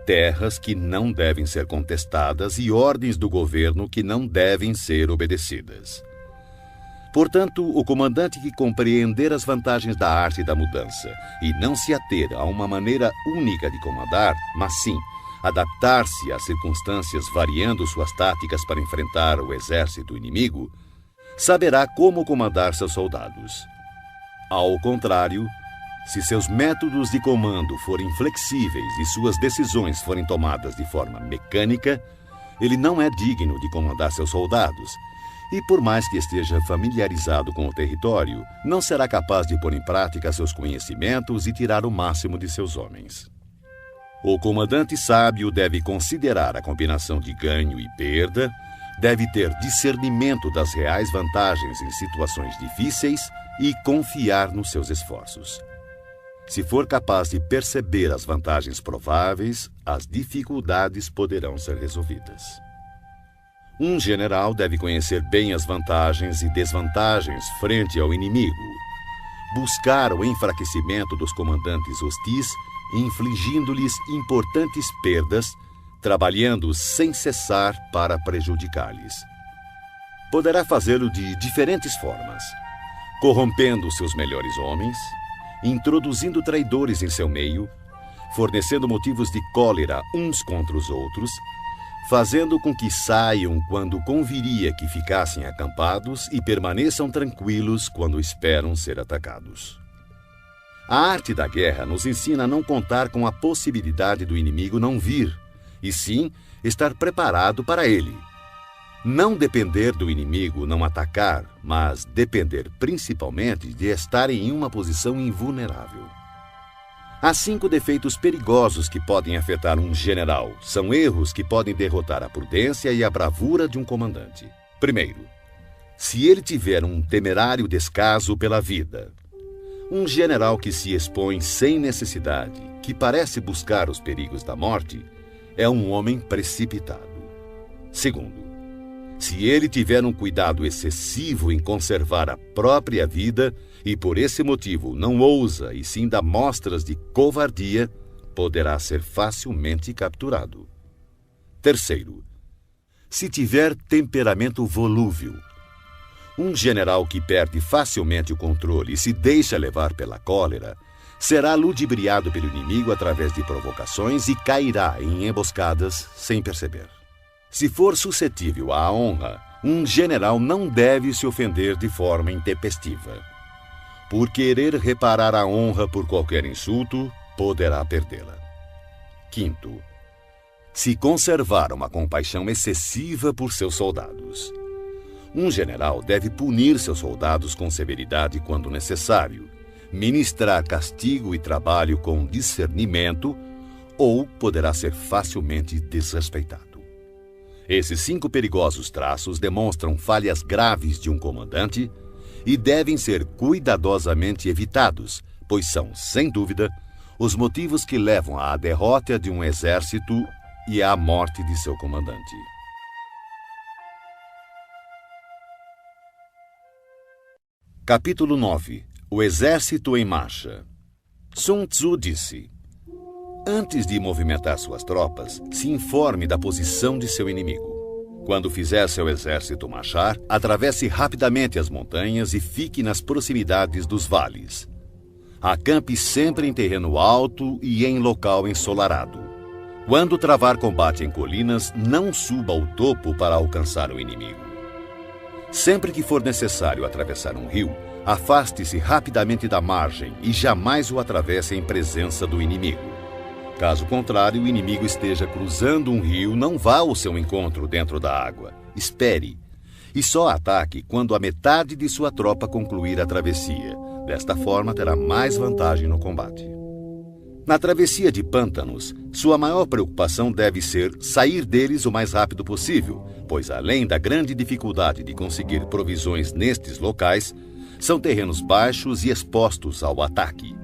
terras que não devem ser contestadas e ordens do governo que não devem ser obedecidas. Portanto, o comandante que compreender as vantagens da arte da mudança e não se ater a uma maneira única de comandar, mas sim adaptar-se às circunstâncias variando suas táticas para enfrentar o exército inimigo, saberá como comandar seus soldados. Ao contrário, se seus métodos de comando forem flexíveis e suas decisões forem tomadas de forma mecânica, ele não é digno de comandar seus soldados, e por mais que esteja familiarizado com o território, não será capaz de pôr em prática seus conhecimentos e tirar o máximo de seus homens. O comandante sábio deve considerar a combinação de ganho e perda, deve ter discernimento das reais vantagens em situações difíceis e confiar nos seus esforços. Se for capaz de perceber as vantagens prováveis, as dificuldades poderão ser resolvidas. Um general deve conhecer bem as vantagens e desvantagens frente ao inimigo, buscar o enfraquecimento dos comandantes hostis, infligindo-lhes importantes perdas, trabalhando sem cessar para prejudicar-lhes. Poderá fazê-lo de diferentes formas: corrompendo seus melhores homens, introduzindo traidores em seu meio, fornecendo motivos de cólera uns contra os outros, fazendo com que saiam quando conviria que ficassem acampados e permaneçam tranquilos quando esperam ser atacados. A arte da guerra nos ensina a não contar com a possibilidade do inimigo não vir, e sim estar preparado para ele. Não depender do inimigo não atacar, mas depender principalmente de estar em uma posição invulnerável. Há 5 defeitos perigosos que podem afetar um general. São erros que podem derrotar a prudência e a bravura de um comandante. Primeiro, se ele tiver um temerário descaso pela vida. Um general que se expõe sem necessidade, que parece buscar os perigos da morte, é um homem precipitado. Segundo, se ele tiver um cuidado excessivo em conservar a própria vida e por esse motivo não ousa e sim dá mostras de covardia, poderá ser facilmente capturado. Terceiro, se tiver temperamento volúvel. Um general que perde facilmente o controle e se deixa levar pela cólera será ludibriado pelo inimigo através de provocações e cairá em emboscadas sem perceber. Se for suscetível à honra, um general não deve se ofender de forma intempestiva. Por querer reparar a honra por qualquer insulto, poderá perdê-la. Quinto, se conservar uma compaixão excessiva por seus soldados. Um general deve punir seus soldados com severidade quando necessário, ministrar castigo e trabalho com discernimento, ou poderá ser facilmente desrespeitado. Esses 5 perigosos traços demonstram falhas graves de um comandante e devem ser cuidadosamente evitados, pois são, sem dúvida, os motivos que levam à derrota de um exército e à morte de seu comandante. Capítulo 9. O Exército em Marcha. Sun Tzu disse: antes de movimentar suas tropas, se informe da posição de seu inimigo. Quando fizer seu exército marchar, atravesse rapidamente as montanhas e fique nas proximidades dos vales. Acampe sempre em terreno alto e em local ensolarado. Quando travar combate em colinas, não suba ao topo para alcançar o inimigo. Sempre que for necessário atravessar um rio, afaste-se rapidamente da margem e jamais o atravesse em presença do inimigo. Caso contrário, o inimigo esteja cruzando um rio, não vá ao seu encontro dentro da água. Espere. E só ataque quando a metade de sua tropa concluir a travessia. Desta forma, terá mais vantagem no combate. Na travessia de pântanos, sua maior preocupação deve ser sair deles o mais rápido possível, pois além da grande dificuldade de conseguir provisões nestes locais, são terrenos baixos e expostos ao ataque.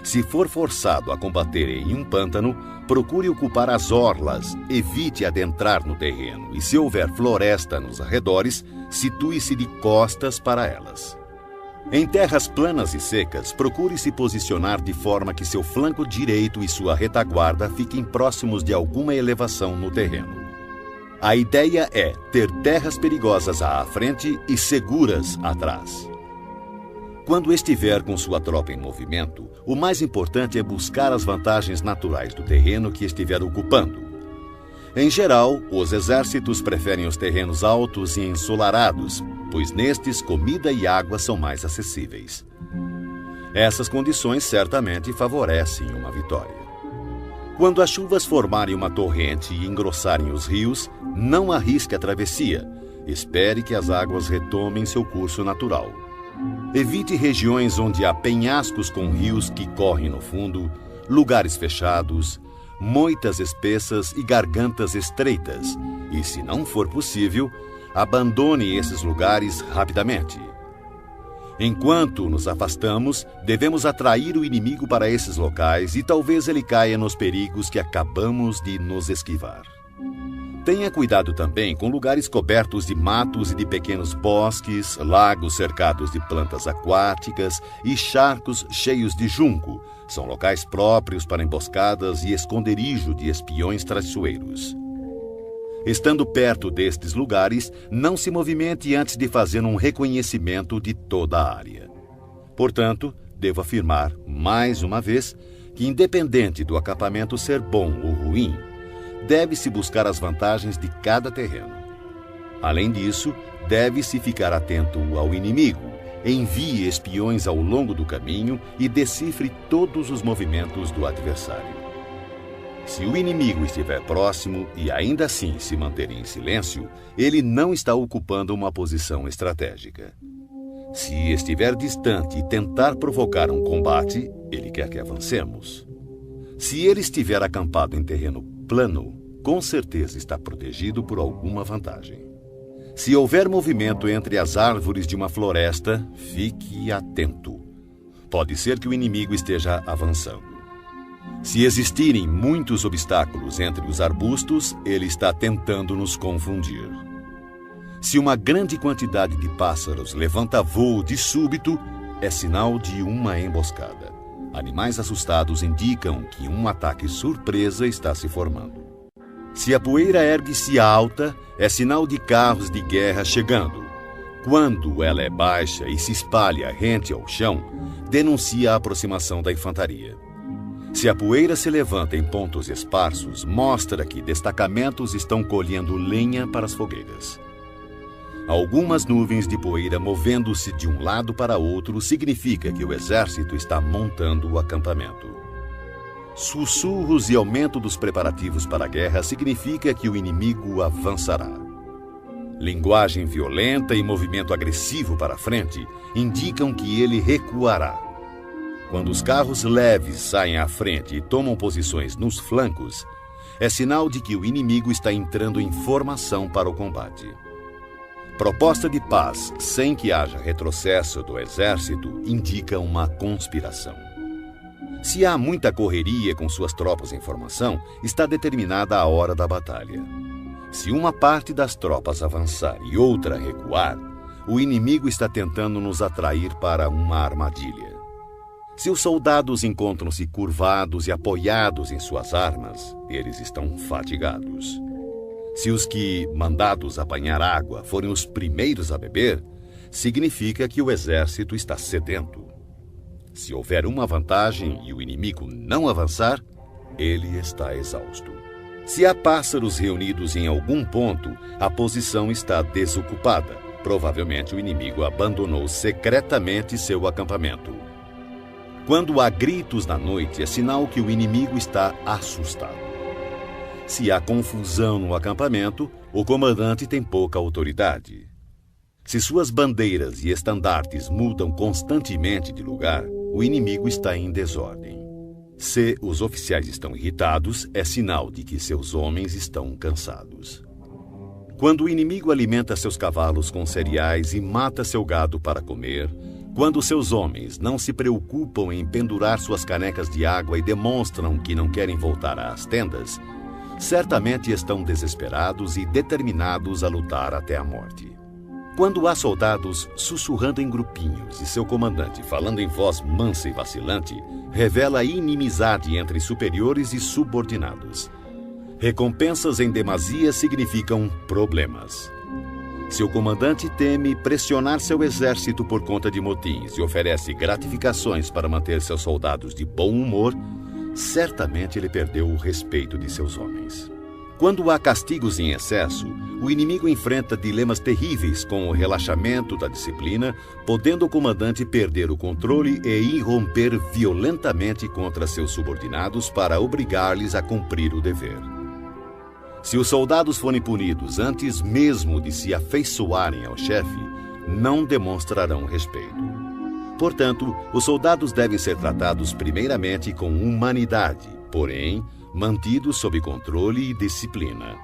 Se for forçado a combater em um pântano, procure ocupar as orlas, evite adentrar no terreno e, se houver floresta nos arredores, situe-se de costas para elas. Em terras planas e secas, procure se posicionar de forma que seu flanco direito e sua retaguarda fiquem próximos de alguma elevação no terreno. A ideia é ter terras perigosas à frente e seguras atrás. Quando estiver com sua tropa em movimento, o mais importante é buscar as vantagens naturais do terreno que estiver ocupando. Em geral, os exércitos preferem os terrenos altos e ensolarados, pois nestes comida e água são mais acessíveis. Essas condições certamente favorecem uma vitória. Quando as chuvas formarem uma torrente e engrossarem os rios, não arrisque a travessia. Espere que as águas retomem seu curso natural. Evite regiões onde há penhascos com rios que correm no fundo, lugares fechados, moitas espessas e gargantas estreitas. E, se não for possível, abandone esses lugares rapidamente. Enquanto nos afastamos, devemos atrair o inimigo para esses locais e talvez ele caia nos perigos que acabamos de nos esquivar. Tenha cuidado também com lugares cobertos de matos e de pequenos bosques, lagos cercados de plantas aquáticas e charcos cheios de junco. São locais próprios para emboscadas e esconderijo de espiões traiçoeiros. Estando perto destes lugares, não se movimente antes de fazer um reconhecimento de toda a área. Portanto, devo afirmar, mais uma vez, que independente do acampamento ser bom ou ruim, deve-se buscar as vantagens de cada terreno. Além disso, deve-se ficar atento ao inimigo, envie espiões ao longo do caminho e decifre todos os movimentos do adversário. Se o inimigo estiver próximo e ainda assim se manter em silêncio, ele não está ocupando uma posição estratégica. Se estiver distante e tentar provocar um combate, ele quer que avancemos. Se ele estiver acampado em terreno plano, com certeza está protegido por alguma vantagem. Se houver movimento entre as árvores de uma floresta, fique atento. Pode ser que o inimigo esteja avançando. Se existirem muitos obstáculos entre os arbustos, ele está tentando nos confundir. Se uma grande quantidade de pássaros levanta voo de súbito, é sinal de uma emboscada. Animais assustados indicam que um ataque surpresa está se formando. Se a poeira ergue-se alta, é sinal de carros de guerra chegando. Quando ela é baixa e se espalha rente ao chão, denuncia a aproximação da infantaria. Se a poeira se levanta em pontos esparsos, mostra que destacamentos estão colhendo lenha para as fogueiras. Algumas nuvens de poeira movendo-se de um lado para outro significa que o exército está montando o acampamento. Sussurros e aumento dos preparativos para a guerra significa que o inimigo avançará. Linguagem violenta e movimento agressivo para a frente indicam que ele recuará. Quando os carros leves saem à frente e tomam posições nos flancos, é sinal de que o inimigo está entrando em formação para o combate. Proposta de paz sem que haja retrocesso do exército indica uma conspiração. Se há muita correria com suas tropas em formação, está determinada a hora da batalha. Se uma parte das tropas avançar e outra recuar, o inimigo está tentando nos atrair para uma armadilha. Se os soldados encontram-se curvados e apoiados em suas armas, eles estão fatigados. Se os que, mandados apanhar água, forem os primeiros a beber, significa que o exército está sedento. Se houver uma vantagem e o inimigo não avançar, ele está exausto. Se há pássaros reunidos em algum ponto, a posição está desocupada. Provavelmente o inimigo abandonou secretamente seu acampamento. Quando há gritos na noite, é sinal que o inimigo está assustado. Se há confusão no acampamento, o comandante tem pouca autoridade. Se suas bandeiras e estandartes mudam constantemente de lugar, o inimigo está em desordem. Se os oficiais estão irritados, é sinal de que seus homens estão cansados. Quando o inimigo alimenta seus cavalos com cereais e mata seu gado para comer, quando seus homens não se preocupam em pendurar suas canecas de água e demonstram que não querem voltar às tendas, certamente estão desesperados e determinados a lutar até a morte. Quando há soldados sussurrando em grupinhos e seu comandante falando em voz mansa e vacilante, revela inimizade entre superiores e subordinados. Recompensas em demasia significam problemas. Se o comandante teme pressionar seu exército por conta de motins e oferece gratificações para manter seus soldados de bom humor, certamente ele perdeu o respeito de seus homens. Quando há castigos em excesso, o inimigo enfrenta dilemas terríveis com o relaxamento da disciplina, podendo o comandante perder o controle e irromper violentamente contra seus subordinados para obrigar-lhes a cumprir o dever. Se os soldados forem punidos antes mesmo de se afeiçoarem ao chefe, não demonstrarão respeito. Portanto, os soldados devem ser tratados primeiramente com humanidade, porém, mantidos sob controle e disciplina.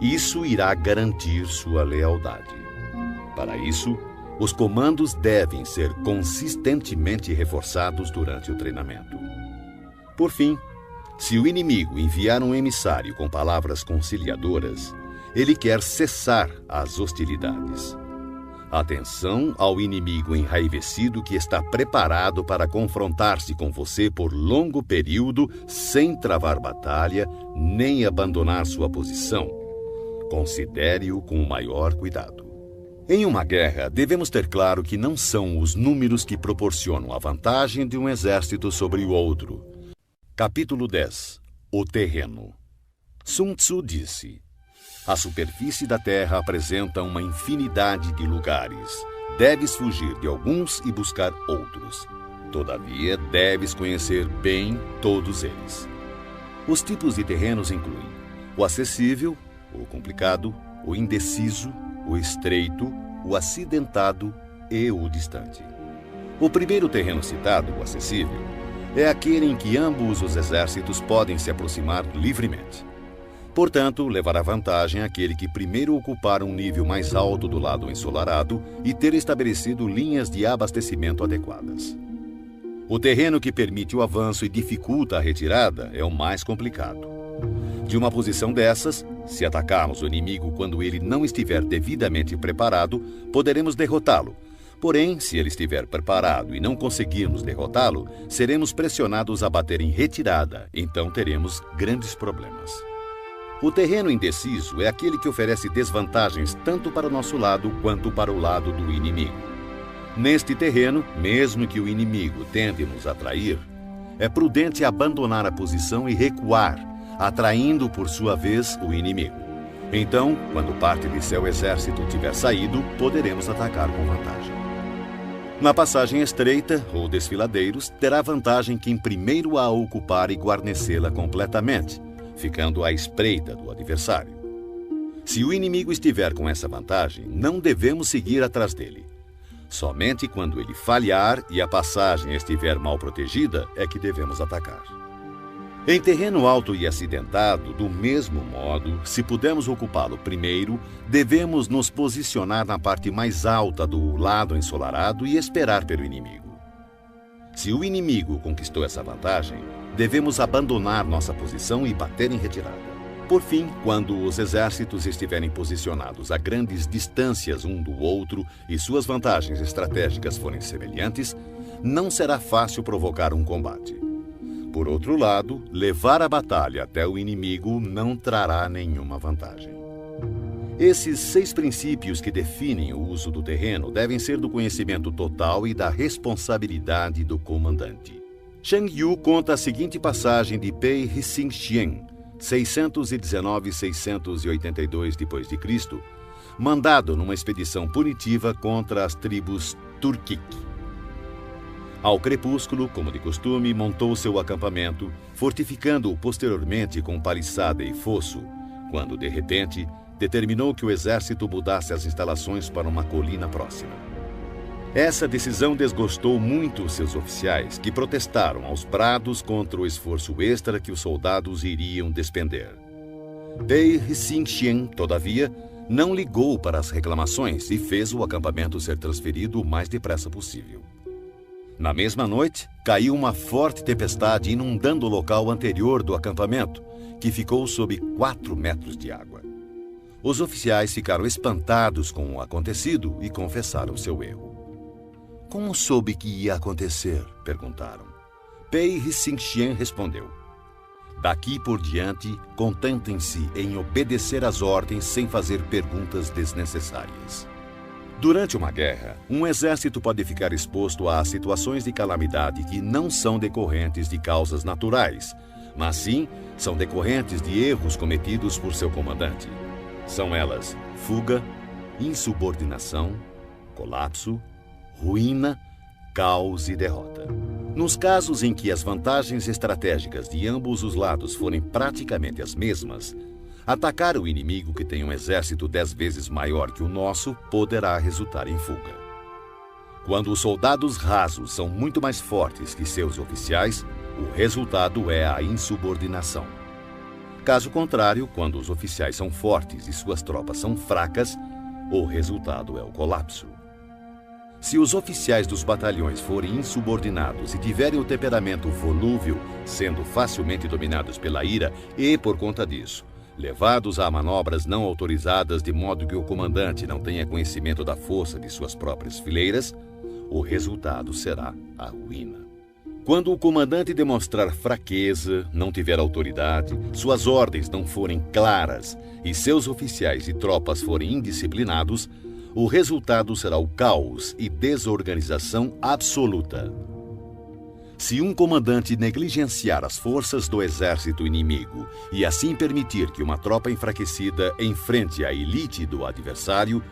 Isso irá garantir sua lealdade. Para isso, os comandos devem ser consistentemente reforçados durante o treinamento. Por fim, se o inimigo enviar um emissário com palavras conciliadoras, Ele quer cessar as hostilidades. Atenção ao inimigo enraivecido que está preparado para confrontar-se com você por longo período sem travar batalha nem abandonar sua posição. Considere-o com o maior cuidado. Em uma guerra, devemos ter claro que não são os números que proporcionam a vantagem de um exército sobre o outro. Capítulo 10. O terreno. Sun Tzu disse: a superfície da terra apresenta uma infinidade de lugares. Deves fugir de alguns e buscar outros. Todavia, deves conhecer bem todos eles. Os tipos de terrenos incluem o acessível, o complicado, o indeciso, o estreito, o acidentado e o distante. O primeiro terreno citado, o acessível, é aquele em que ambos os exércitos podem se aproximar livremente. Portanto, levará vantagem aquele que primeiro ocupar um nível mais alto do lado ensolarado e ter estabelecido linhas de abastecimento adequadas. O terreno que permite o avanço e dificulta a retirada é o mais complicado. De uma posição dessas, se atacarmos o inimigo quando ele não estiver devidamente preparado, poderemos derrotá-lo. Porém, se ele estiver preparado e não conseguirmos derrotá-lo, seremos pressionados a bater em retirada, então teremos grandes problemas. O terreno indeciso é aquele que oferece desvantagens tanto para o nosso lado quanto para o lado do inimigo. Neste terreno, mesmo que o inimigo tente nos atrair, é prudente abandonar a posição e recuar, atraindo por sua vez o inimigo. Então, quando parte de seu exército tiver saído, poderemos atacar com vantagem. Na passagem estreita, ou desfiladeiros, terá vantagem quem primeiro a ocupar e guarnecê-la completamente, ficando à espreita do adversário. Se o inimigo estiver com essa vantagem, não devemos seguir atrás dele. Somente quando ele falhar e a passagem estiver mal protegida é que devemos atacar. Em terreno alto e acidentado, do mesmo modo, se pudermos ocupá-lo primeiro, devemos nos posicionar na parte mais alta do lado ensolarado e esperar pelo inimigo. Se o inimigo conquistou essa vantagem, devemos abandonar nossa posição e bater em retirada. Por fim, quando os exércitos estiverem posicionados a grandes distâncias um do outro e suas vantagens estratégicas forem semelhantes, não será fácil provocar um combate. Por outro lado, levar a batalha até o inimigo não trará nenhuma vantagem. Esses 6 princípios que definem o uso do terreno devem ser do conhecimento total e da responsabilidade do comandante. Shang Yu conta a seguinte passagem de Pei Hsing Xian, 619-682 d.C., mandado numa expedição punitiva contra as tribos Turkic. Ao crepúsculo, como de costume, montou seu acampamento, fortificando-o posteriormente com paliçada e fosso, quando, de repente, determinou que o exército mudasse as instalações para uma colina próxima. Essa decisão desgostou muito seus oficiais, que protestaram aos brados contra o esforço extra que os soldados iriam despender. Pei Hsing Xian, todavia, não ligou para as reclamações e fez o acampamento ser transferido o mais depressa possível. Na mesma noite, caiu uma forte tempestade inundando o local anterior do acampamento, que ficou sob 4 metros de água. Os oficiais ficaram espantados com o acontecido e confessaram seu erro. Como soube que ia acontecer? Perguntaram. Pei Hsing Xian respondeu: daqui por diante, contentem-se em obedecer às ordens sem fazer perguntas desnecessárias. Durante uma guerra, um exército pode ficar exposto a situações de calamidade que não são decorrentes de causas naturais, mas sim são decorrentes de erros cometidos por seu comandante. São elas fuga, insubordinação, colapso, ruína, caos e derrota. Nos casos em que as vantagens estratégicas de ambos os lados forem praticamente as mesmas, atacar o inimigo que tem um exército 10 vezes maior que o nosso poderá resultar em fuga. Quando os soldados rasos são muito mais fortes que seus oficiais, o resultado é a insubordinação. Caso contrário, quando os oficiais são fortes e suas tropas são fracas, o resultado é o colapso. Se os oficiais dos batalhões forem insubordinados e tiverem o temperamento volúvel, sendo facilmente dominados pela ira e, por conta disso, levados a manobras não autorizadas de modo que o comandante não tenha conhecimento da força de suas próprias fileiras, o resultado será a ruína. Quando o comandante demonstrar fraqueza, não tiver autoridade, suas ordens não forem claras e seus oficiais e tropas forem indisciplinados, o resultado será o caos e desorganização absoluta. Se um comandante negligenciar as forças do exército inimigo e assim permitir que uma tropa enfraquecida enfrente a elite do adversário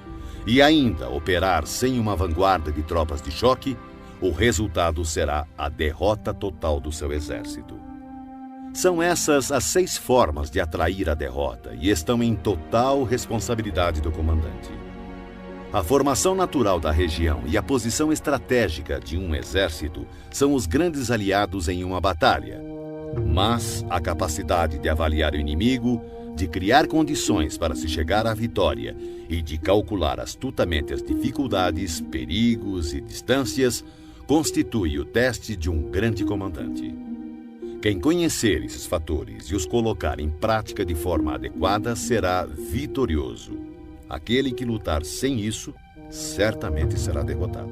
e ainda operar sem uma vanguarda de tropas de choque, o resultado será a derrota total do seu exército. São essas as 6 formas de atrair a derrota e estão em total responsabilidade do comandante. A formação natural da região e a posição estratégica de um exército são os grandes aliados em uma batalha. Mas a capacidade de avaliar o inimigo, de criar condições para se chegar à vitória e de calcular astutamente as dificuldades, perigos e distâncias constitui o teste de um grande comandante. Quem conhecer esses fatores e os colocar em prática de forma adequada será vitorioso. Aquele que lutar sem isso, certamente será derrotado.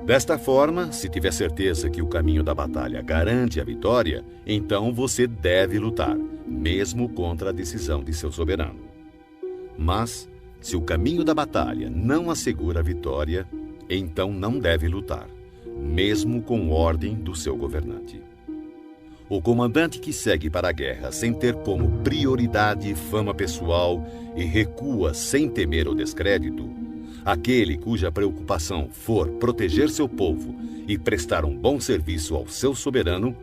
Desta forma, se tiver certeza que o caminho da batalha garante a vitória, então você deve lutar, mesmo contra a decisão de seu soberano. Mas, se o caminho da batalha não assegura a vitória, então não deve lutar, mesmo com ordem do seu governante. O comandante que segue para a guerra sem ter como prioridade fama pessoal e recua sem temer o descrédito, aquele cuja preocupação for proteger seu povo e prestar um bom serviço ao seu soberano,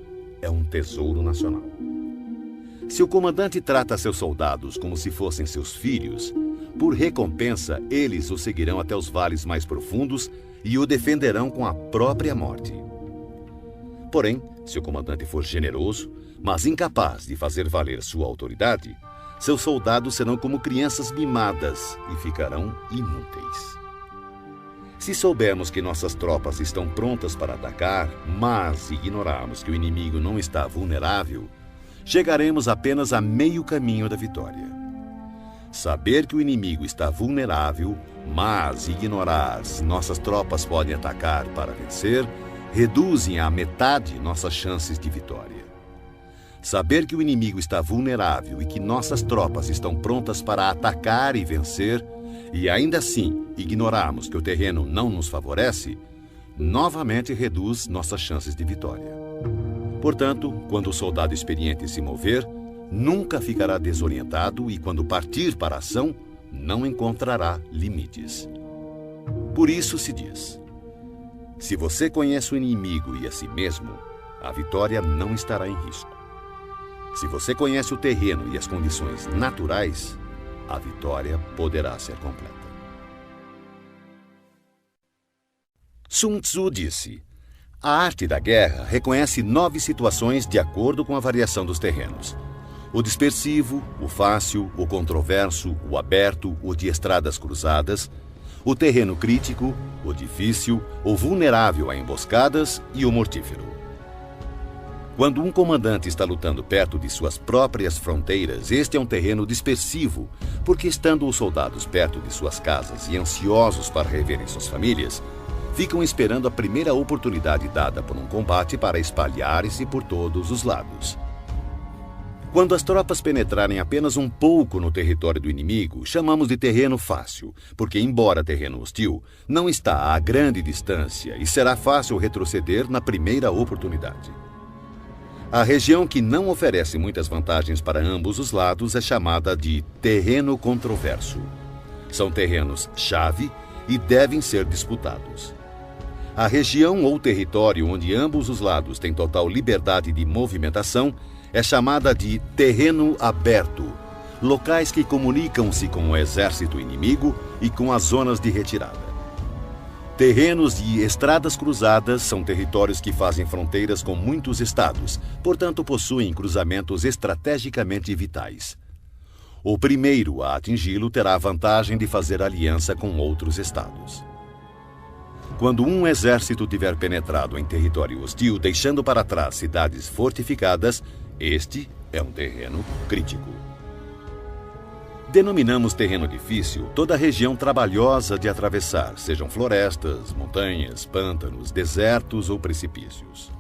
é um tesouro nacional. Se o comandante trata seus soldados como se fossem seus filhos, por recompensa eles o seguirão até os vales mais profundos e o defenderão com a própria morte. Porém, se o comandante for generoso, mas incapaz de fazer valer sua autoridade, seus soldados serão como crianças mimadas e ficarão inúteis. Se soubermos que nossas tropas estão prontas para atacar, mas ignorarmos que o inimigo não está vulnerável, chegaremos apenas a meio caminho da vitória. Saber que o inimigo está vulnerável, mas ignorar se nossas tropas podem atacar para vencer, reduzem à metade nossas chances de vitória. Saber que o inimigo está vulnerável e que nossas tropas estão prontas para atacar e vencer, e ainda assim ignorarmos que o terreno não nos favorece, novamente reduz nossas chances de vitória. Portanto, quando o soldado experiente se mover, nunca ficará desorientado e quando partir para a ação, não encontrará limites. Por isso se diz: se você conhece o inimigo e a si mesmo, a vitória não estará em risco. Se você conhece o terreno e as condições naturais, a vitória poderá ser completa. Sun Tzu disse: a arte da guerra reconhece 9 situações de acordo com a variação dos terrenos. O dispersivo, o fácil, o controverso, o aberto, o de estradas cruzadas, o terreno crítico, o difícil, o vulnerável a emboscadas e o mortífero. Quando um comandante está lutando perto de suas próprias fronteiras, este é um terreno dispersivo, porque estando os soldados perto de suas casas e ansiosos para reverem suas famílias, ficam esperando a primeira oportunidade dada por um combate para espalhar-se por todos os lados. Quando as tropas penetrarem apenas um pouco no território do inimigo, chamamos de terreno fácil, porque, embora terreno hostil, não está a grande distância e será fácil retroceder na primeira oportunidade. A região que não oferece muitas vantagens para ambos os lados é chamada de terreno controverso. São terrenos-chave e devem ser disputados. A região ou território onde ambos os lados têm total liberdade de movimentação é chamada de terreno aberto, locais que comunicam-se com o exército inimigo e com as zonas de retirada. Terrenos de estradas cruzadas são territórios que fazem fronteiras com muitos estados, portanto possuem cruzamentos estrategicamente vitais. O primeiro a atingi-lo terá a vantagem de fazer aliança com outros estados. Quando um exército tiver penetrado em território hostil, deixando para trás cidades fortificadas, este é um terreno crítico. Denominamos terreno difícil toda a região trabalhosa de atravessar, sejam florestas, montanhas, pântanos, desertos ou precipícios.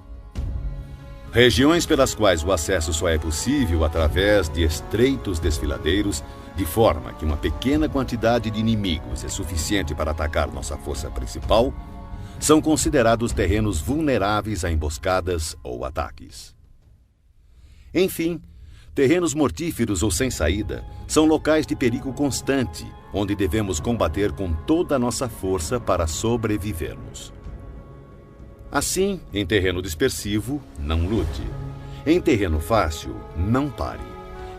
Regiões pelas quais o acesso só é possível através de estreitos desfiladeiros, de forma que uma pequena quantidade de inimigos é suficiente para atacar nossa força principal, são considerados terrenos vulneráveis a emboscadas ou ataques. Enfim, terrenos mortíferos ou sem saída são locais de perigo constante, onde devemos combater com toda a nossa força para sobrevivermos. Assim, em terreno dispersivo, não lute. Em terreno fácil, não pare.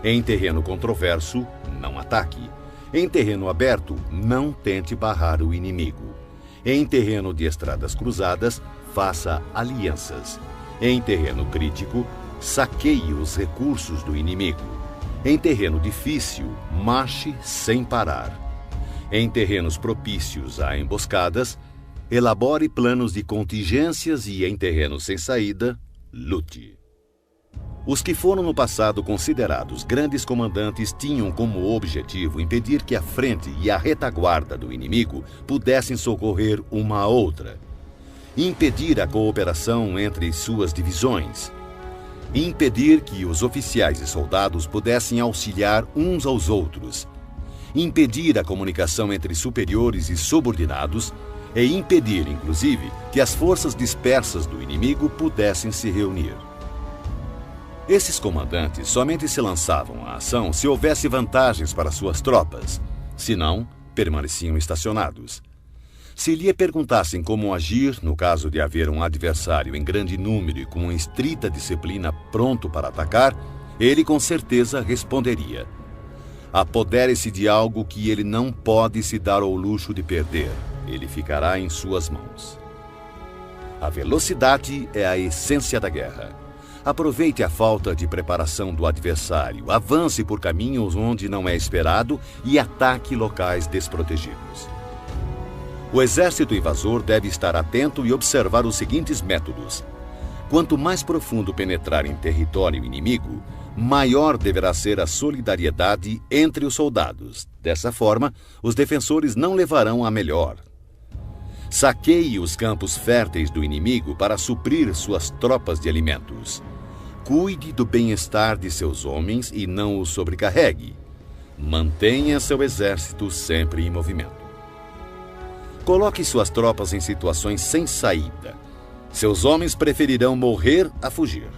Em terreno controverso, não ataque. Em terreno aberto, não tente barrar o inimigo. Em terreno de estradas cruzadas, faça alianças. Em terreno crítico, saqueie os recursos do inimigo. Em terreno difícil, marche sem parar. Em terrenos propícios a emboscadas, elabore planos de contingências e, em terrenos sem saída, lute. Os que foram no passado considerados grandes comandantes tinham como objetivo impedir que a frente e a retaguarda do inimigo pudessem socorrer uma a outra, impedir a cooperação entre suas divisões, impedir que os oficiais e soldados pudessem auxiliar uns aos outros, impedir a comunicação entre superiores e subordinados e impedir, inclusive, que as forças dispersas do inimigo pudessem se reunir. Esses comandantes somente se lançavam à ação se houvesse vantagens para suas tropas, senão, permaneciam estacionados. Se lhe perguntassem como agir no caso de haver um adversário em grande número e com uma estrita disciplina pronto para atacar, ele com certeza responderia: apodere-se de algo que ele não pode se dar ao luxo de perder. Ele ficará em suas mãos. A velocidade é a essência da guerra. Aproveite a falta de preparação do adversário, avance por caminhos onde não é esperado e ataque locais desprotegidos. O exército invasor deve estar atento e observar os seguintes métodos. Quanto mais profundo penetrar em território inimigo, maior deverá ser a solidariedade entre os soldados. Dessa forma, os defensores não levarão a melhor. Saqueie os campos férteis do inimigo para suprir suas tropas de alimentos. Cuide do bem-estar de seus homens e não os sobrecarregue. Mantenha seu exército sempre em movimento. Coloque suas tropas em situações sem saída. Seus homens preferirão morrer a fugir.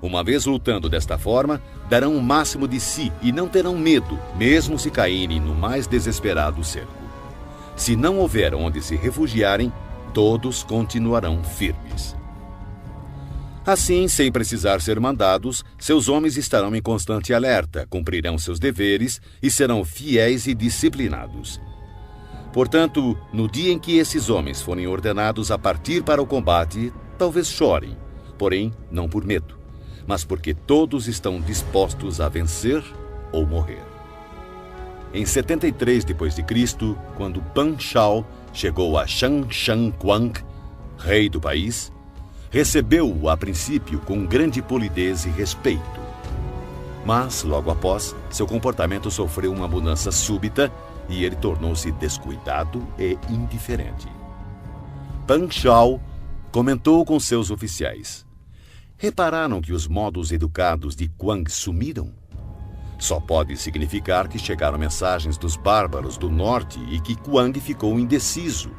Uma vez lutando desta forma, darão o máximo de si e não terão medo, mesmo se caírem no mais desesperado cerco. Se não houver onde se refugiarem, todos continuarão firmes. Assim, sem precisar ser mandados, seus homens estarão em constante alerta, cumprirão seus deveres e serão fiéis e disciplinados. Portanto, no dia em que esses homens forem ordenados a partir para o combate, talvez chorem, porém não por medo, mas porque todos estão dispostos a vencer ou morrer. Em 73 d.C., quando Pan Shao chegou a Shan Quang, rei do país, recebeu-o a princípio com grande polidez e respeito. Mas, logo após, seu comportamento sofreu uma mudança súbita e ele tornou-se descuidado e indiferente. Pan Shao comentou com seus oficiais: repararam que os modos educados de Quang sumiram? Só pode significar que chegaram mensagens dos bárbaros do norte e que Quang ficou indeciso,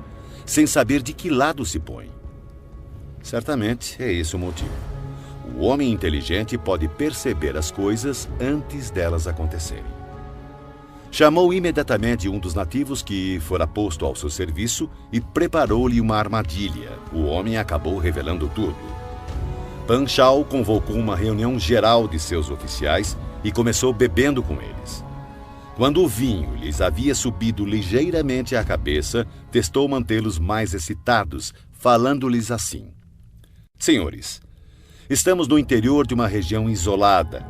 sem saber de que lado se põe. Certamente é esse o motivo. O homem inteligente pode perceber as coisas antes delas acontecerem. Chamou imediatamente um dos nativos que fora posto ao seu serviço e preparou-lhe uma armadilha. O homem acabou revelando tudo. Pan Shao convocou uma reunião geral de seus oficiais e começou bebendo com eles. Quando o vinho lhes havia subido ligeiramente à cabeça, testou mantê-los mais excitados, falando-lhes assim: senhores, estamos no interior de uma região isolada,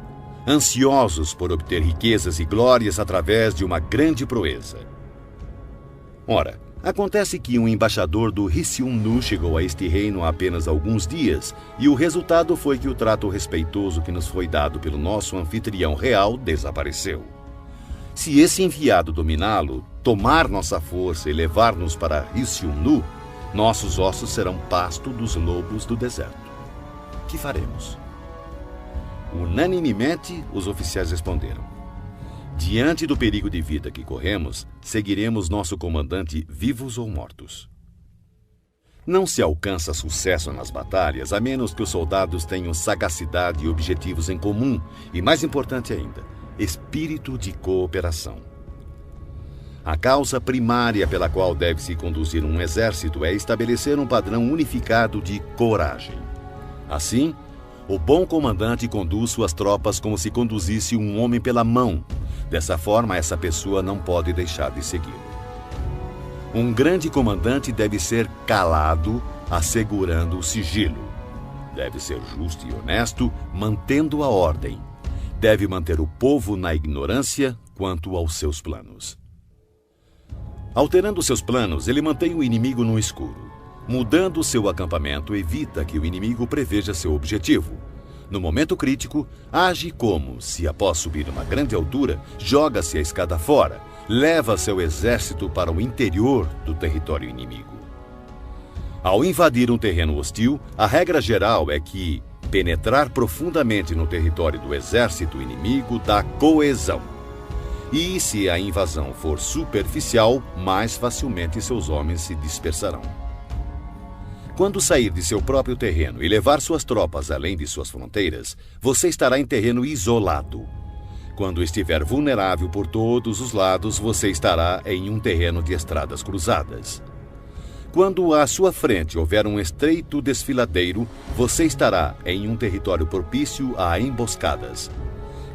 ansiosos por obter riquezas e glórias através de uma grande proeza. Ora, acontece que um embaixador do Riciúnu chegou a este reino há apenas alguns dias, e o resultado foi que o trato respeitoso que nos foi dado pelo nosso anfitrião real desapareceu. Se esse enviado dominá-lo, tomar nossa força e levar-nos para Risium-Nu, nossos ossos serão pasto dos lobos do deserto. Que faremos? Unanimemente, os oficiais responderam: diante do perigo de vida que corremos, seguiremos nosso comandante vivos ou mortos. Não se alcança sucesso nas batalhas a menos que os soldados tenham sagacidade e objetivos em comum e, mais importante ainda, espírito de cooperação. A causa primária pela qual deve-se conduzir um exército é estabelecer um padrão unificado de coragem. Assim, o bom comandante conduz suas tropas como se conduzisse um homem pela mão. Dessa forma, essa pessoa não pode deixar de segui-lo. Um grande comandante deve ser calado, assegurando o sigilo. Deve ser justo e honesto, mantendo a ordem. Deve manter o povo na ignorância quanto aos seus planos. Alterando seus planos, ele mantém o inimigo no escuro. Mudando seu acampamento, evita que o inimigo preveja seu objetivo. No momento crítico, age como se, após subir uma grande altura, joga-se a escada fora, leva seu exército para o interior do território inimigo. Ao invadir um terreno hostil, a regra geral é que penetrar profundamente no território do exército inimigo dá coesão. E se a invasão for superficial, mais facilmente seus homens se dispersarão. Quando sair de seu próprio terreno e levar suas tropas além de suas fronteiras, você estará em terreno isolado. Quando estiver vulnerável por todos os lados, você estará em um terreno de estradas cruzadas. Quando à sua frente houver um estreito desfiladeiro, você estará em um território propício a emboscadas.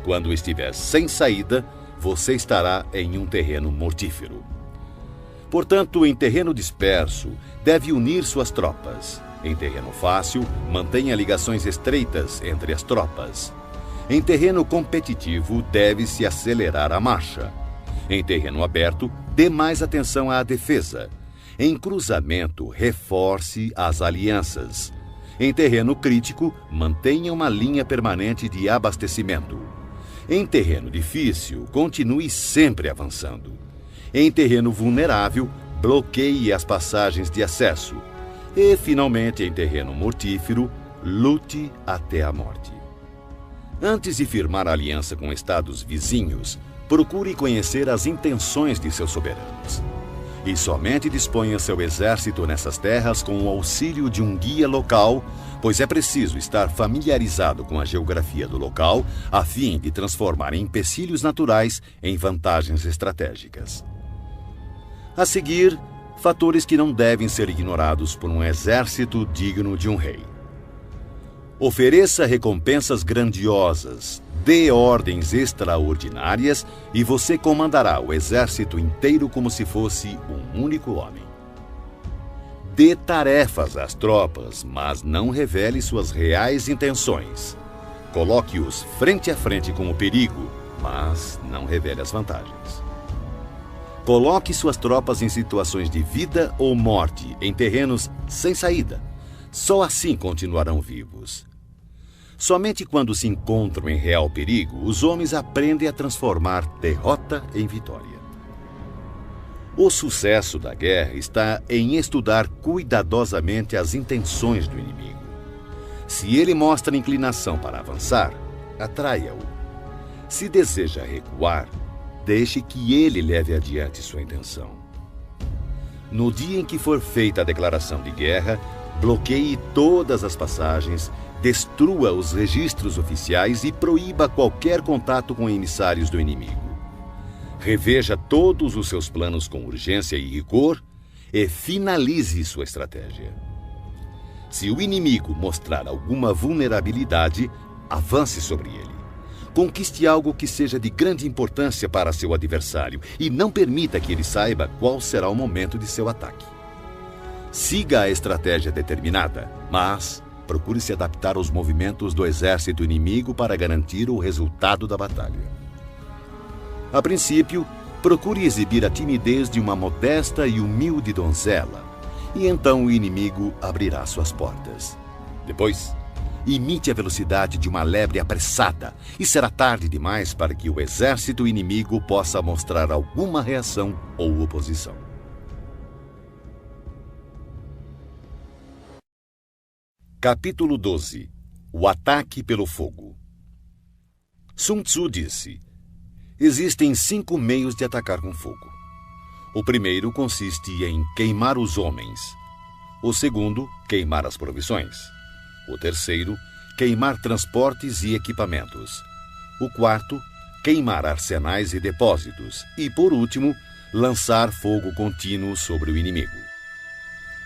Quando estiver sem saída, você estará em um terreno mortífero. Portanto, em terreno disperso, deve unir suas tropas. Em terreno fácil, mantenha ligações estreitas entre as tropas. Em terreno competitivo, deve-se acelerar a marcha. Em terreno aberto, dê mais atenção à defesa. Em cruzamento, reforce as alianças. Em terreno crítico, mantenha uma linha permanente de abastecimento. Em terreno difícil, continue sempre avançando. Em terreno vulnerável, bloqueie as passagens de acesso. E, finalmente, em terreno mortífero, lute até a morte. Antes de firmar aliança com estados vizinhos, procure conhecer as intenções de seus soberanos. E somente disponha seu exército nessas terras com o auxílio de um guia local, pois é preciso estar familiarizado com a geografia do local a fim de transformar empecilhos naturais em vantagens estratégicas. A seguir, fatores que não devem ser ignorados por um exército digno de um rei. Ofereça recompensas grandiosas, dê ordens extraordinárias e você comandará o exército inteiro como se fosse um único homem. Dê tarefas às tropas, mas não revele suas reais intenções. Coloque-os frente a frente com o perigo, mas não revele as vantagens. Coloque suas tropas em situações de vida ou morte, em terrenos sem saída. Só assim continuarão vivos. Somente quando se encontram em real perigo, os homens aprendem a transformar derrota em vitória. O sucesso da guerra está em estudar cuidadosamente as intenções do inimigo. Se ele mostra inclinação para avançar, atraia-o. Se deseja recuar, deixe que ele leve adiante sua intenção. No dia em que for feita a declaração de guerra, bloqueie todas as passagens, destrua os registros oficiais e proíba qualquer contato com emissários do inimigo. Reveja todos os seus planos com urgência e rigor e finalize sua estratégia. Se o inimigo mostrar alguma vulnerabilidade, avance sobre ele. Conquiste algo que seja de grande importância para seu adversário e não permita que ele saiba qual será o momento de seu ataque. Siga a estratégia determinada, mas procure se adaptar aos movimentos do exército inimigo para garantir o resultado da batalha. A princípio, procure exibir a timidez de uma modesta e humilde donzela, e então o inimigo abrirá suas portas. Depois, Imite a velocidade de uma lebre apressada e será tarde demais para que o exército inimigo possa mostrar alguma reação ou oposição. Capítulo 12. O ataque pelo fogo. Sun Tzu disse: existem 5 meios de atacar com fogo. O primeiro consiste em queimar os homens. O segundo, queimar as provisões. O terceiro, queimar transportes e equipamentos. O quarto, queimar arsenais e depósitos. E, por último, lançar fogo contínuo sobre o inimigo.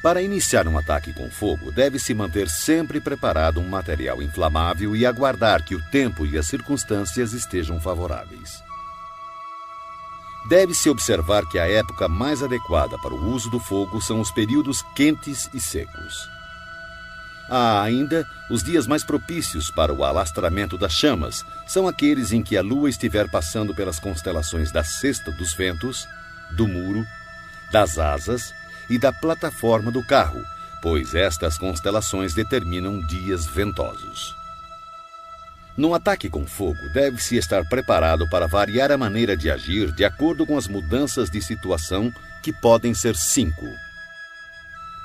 Para iniciar um ataque com fogo, deve-se manter sempre preparado um material inflamável e aguardar que o tempo e as circunstâncias estejam favoráveis. Deve-se observar que a época mais adequada para o uso do fogo são os períodos quentes e secos. Há ainda os dias mais propícios para o alastramento das chamas, são aqueles em que a lua estiver passando pelas constelações da cesta dos ventos, do muro, das asas e da plataforma do carro, pois estas constelações determinam dias ventosos. No ataque com fogo, deve-se estar preparado para variar a maneira de agir de acordo com as mudanças de situação, que podem ser 5.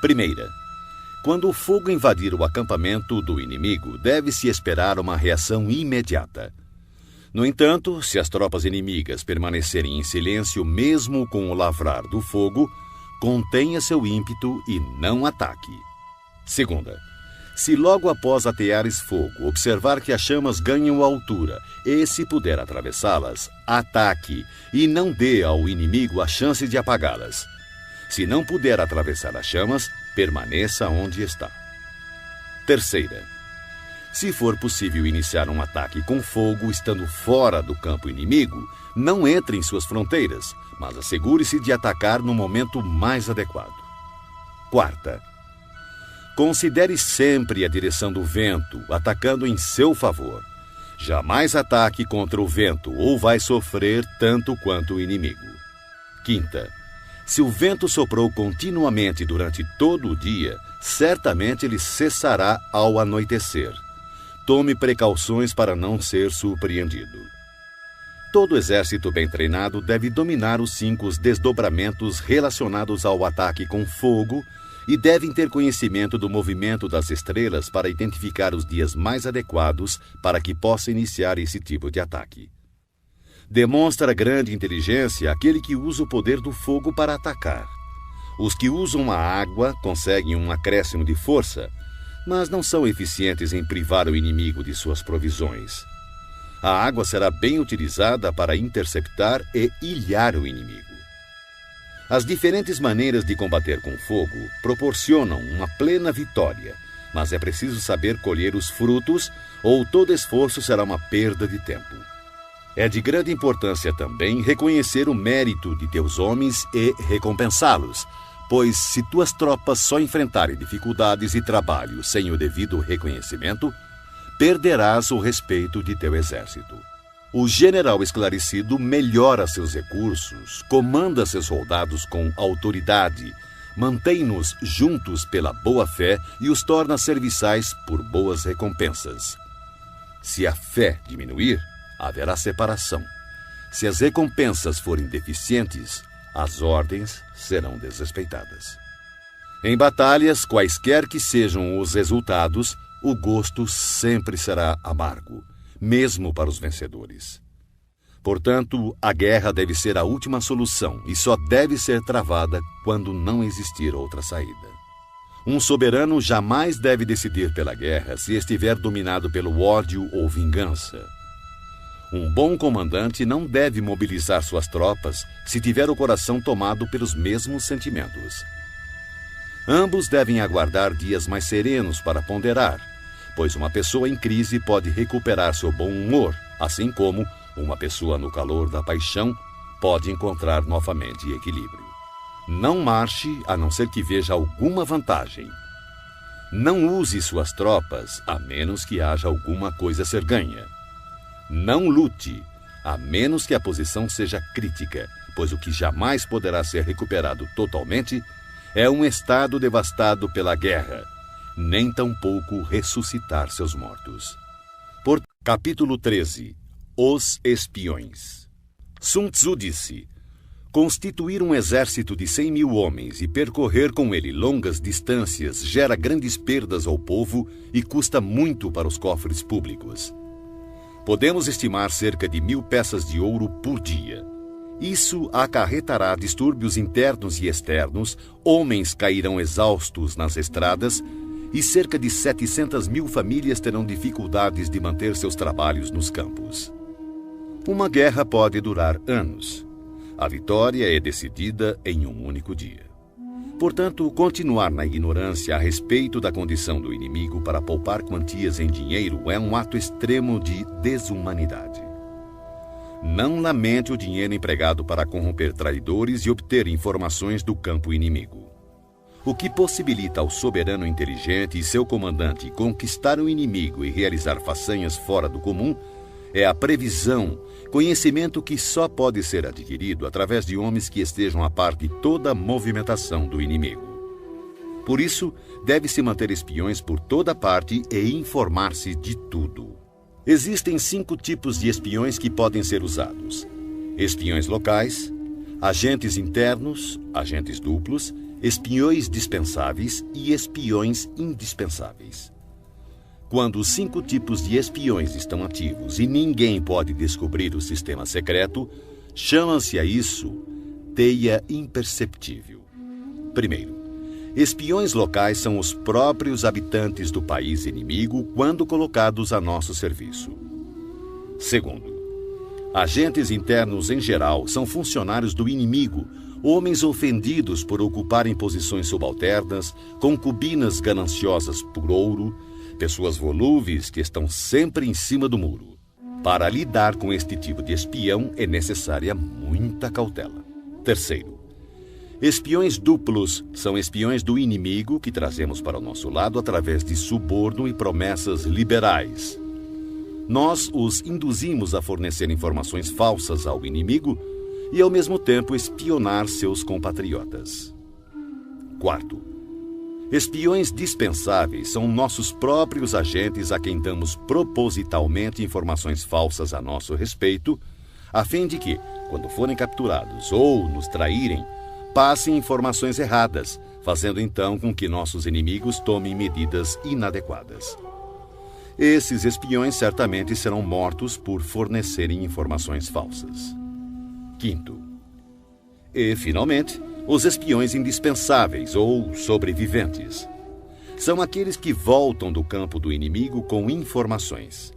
Primeira, quando o fogo invadir o acampamento do inimigo, deve-se esperar uma reação imediata. No entanto, se as tropas inimigas permanecerem em silêncio mesmo com o lavrar do fogo, contenha seu ímpeto e não ataque. Segunda, se logo após ateares fogo observar que as chamas ganham altura e, se puder atravessá-las, ataque e não dê ao inimigo a chance de apagá-las. Se não puder atravessar as chamas, permaneça onde está. Terceira, se for possível iniciar um ataque com fogo estando fora do campo inimigo, não entre em suas fronteiras, mas assegure-se de atacar no momento mais adequado. Quarta, considere sempre a direção do vento, atacando em seu favor. Jamais ataque contra o vento ou vai sofrer tanto quanto o inimigo. Quinta, se o vento soprou continuamente durante todo o dia, certamente ele cessará ao anoitecer. Tome precauções para não ser surpreendido. Todo exército bem treinado deve dominar os 5 desdobramentos relacionados ao ataque com fogo e devem ter conhecimento do movimento das estrelas para identificar os dias mais adequados para que possa iniciar esse tipo de ataque. Demonstra grande inteligência aquele que usa o poder do fogo para atacar. Os que usam a água conseguem um acréscimo de força, mas não são eficientes em privar o inimigo de suas provisões. A água será bem utilizada para interceptar e ilhar o inimigo. As diferentes maneiras de combater com fogo proporcionam uma plena vitória, mas é preciso saber colher os frutos, ou todo esforço será uma perda de tempo. É de grande importância também reconhecer o mérito de teus homens e recompensá-los, pois se tuas tropas só enfrentarem dificuldades e trabalho sem o devido reconhecimento, perderás o respeito de teu exército. O general esclarecido melhora seus recursos, comanda seus soldados com autoridade, mantém-nos juntos pela boa-fé e os torna serviçais por boas recompensas. Se a fé diminuir, haverá separação. Se as recompensas forem deficientes, as ordens serão desrespeitadas. Em batalhas, quaisquer que sejam os resultados, o gosto sempre será amargo, mesmo para os vencedores. Portanto, a guerra deve ser a última solução e só deve ser travada quando não existir outra saída. Um soberano jamais deve decidir pela guerra se estiver dominado pelo ódio ou vingança. Um bom comandante não deve mobilizar suas tropas se tiver o coração tomado pelos mesmos sentimentos. Ambos devem aguardar dias mais serenos para ponderar, pois uma pessoa em crise pode recuperar seu bom humor, assim como uma pessoa no calor da paixão pode encontrar novamente equilíbrio. Não marche a não ser que veja alguma vantagem. Não use suas tropas a menos que haja alguma coisa a ser ganha. Não lute, a menos que a posição seja crítica, pois o que jamais poderá ser recuperado totalmente é um estado devastado pela guerra, nem tampouco ressuscitar seus mortos. Capítulo 13. Os espiões. Sun Tzu disse: constituir um exército de 100.000 homens e percorrer com ele longas distâncias gera grandes perdas ao povo e custa muito para os cofres públicos. Podemos estimar cerca de 1.000 peças de ouro por dia. Isso acarretará distúrbios internos e externos, homens cairão exaustos nas estradas e cerca de 700.000 famílias terão dificuldades de manter seus trabalhos nos campos. Uma guerra pode durar anos. A vitória é decidida em um único dia. Portanto, continuar na ignorância a respeito da condição do inimigo para poupar quantias em dinheiro é um ato extremo de desumanidade. Não lamente o dinheiro empregado para corromper traidores e obter informações do campo inimigo. O que possibilita ao soberano inteligente e seu comandante conquistar o inimigo e realizar façanhas fora do comum é a previsão, conhecimento que só pode ser adquirido através de homens que estejam a par de toda a movimentação do inimigo. Por isso, deve-se manter espiões por toda parte e informar-se de tudo. Existem 5 tipos de espiões que podem ser usados: espiões locais, agentes internos, agentes duplos, espiões dispensáveis e espiões indispensáveis. Quando os 5 tipos de espiões estão ativos e ninguém pode descobrir o sistema secreto, chama-se a isso teia imperceptível. Primeiro, espiões locais são os próprios habitantes do país inimigo quando colocados a nosso serviço. Segundo, agentes internos em geral são funcionários do inimigo, homens ofendidos por ocuparem posições subalternas, concubinas gananciosas por ouro, pessoas volúveis que estão sempre em cima do muro. Para lidar com este tipo de espião é necessária muita cautela. Terceiro, espiões duplos são espiões do inimigo que trazemos para o nosso lado através de suborno e promessas liberais. Nós os induzimos a fornecer informações falsas ao inimigo e, ao mesmo tempo, espionar seus compatriotas. Quarto, espiões dispensáveis são nossos próprios agentes a quem damos propositalmente informações falsas a nosso respeito, a fim de que, quando forem capturados ou nos traírem, passem informações erradas, fazendo então com que nossos inimigos tomem medidas inadequadas. Esses espiões certamente serão mortos por fornecerem informações falsas. Quinto, e, finalmente, os espiões indispensáveis ou sobreviventes. São aqueles que voltam do campo do inimigo com informações.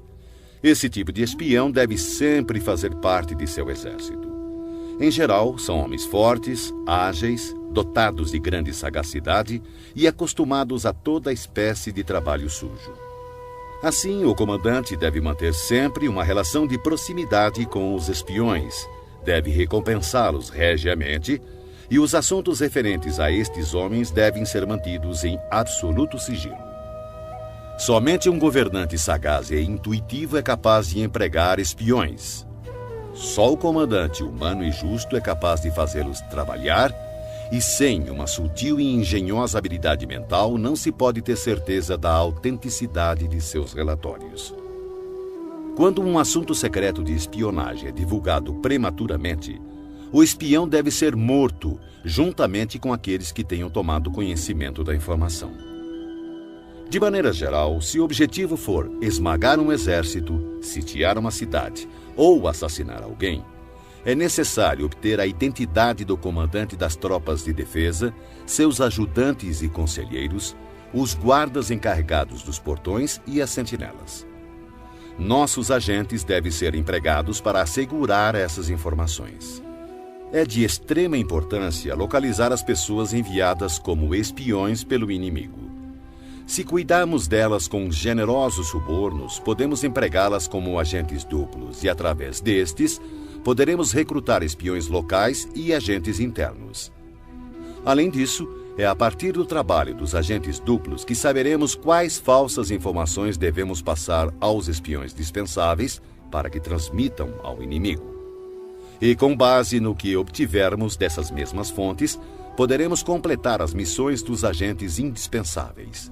Esse tipo de espião deve sempre fazer parte de seu exército. Em geral, são homens fortes, ágeis, dotados de grande sagacidade e acostumados a toda espécie de trabalho sujo. Assim, o comandante deve manter sempre uma relação de proximidade com os espiões, deve recompensá-los regiamente, e os assuntos referentes a estes homens devem ser mantidos em absoluto sigilo. Somente um governante sagaz e intuitivo é capaz de empregar espiões. Só o comandante humano e justo é capaz de fazê-los trabalhar, e sem uma sutil e engenhosa habilidade mental não se pode ter certeza da autenticidade de seus relatórios. Quando um assunto secreto de espionagem é divulgado prematuramente, o espião deve ser morto, juntamente com aqueles que tenham tomado conhecimento da informação. De maneira geral, se o objetivo for esmagar um exército, sitiar uma cidade ou assassinar alguém, é necessário obter a identidade do comandante das tropas de defesa, seus ajudantes e conselheiros, os guardas encarregados dos portões e as sentinelas. Nossos agentes devem ser empregados para assegurar essas informações. É de extrema importância localizar as pessoas enviadas como espiões pelo inimigo. Se cuidarmos delas com generosos subornos, podemos empregá-las como agentes duplos e, através destes, poderemos recrutar espiões locais e agentes internos. Além disso, é a partir do trabalho dos agentes duplos que saberemos quais falsas informações devemos passar aos espiões dispensáveis para que transmitam ao inimigo. E com base no que obtivermos dessas mesmas fontes, poderemos completar as missões dos agentes indispensáveis.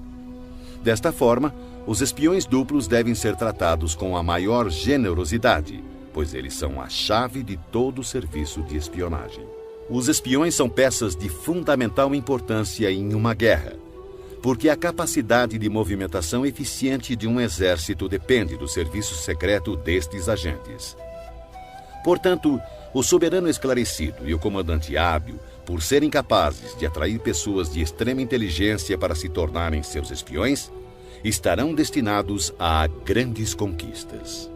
Desta forma, os espiões duplos devem ser tratados com a maior generosidade, pois eles são a chave de todo o serviço de espionagem. Os espiões são peças de fundamental importância em uma guerra, porque a capacidade de movimentação eficiente de um exército depende do serviço secreto destes agentes. Portanto, o soberano esclarecido e o comandante hábil, por serem capazes de atrair pessoas de extrema inteligência para se tornarem seus espiões, estarão destinados a grandes conquistas.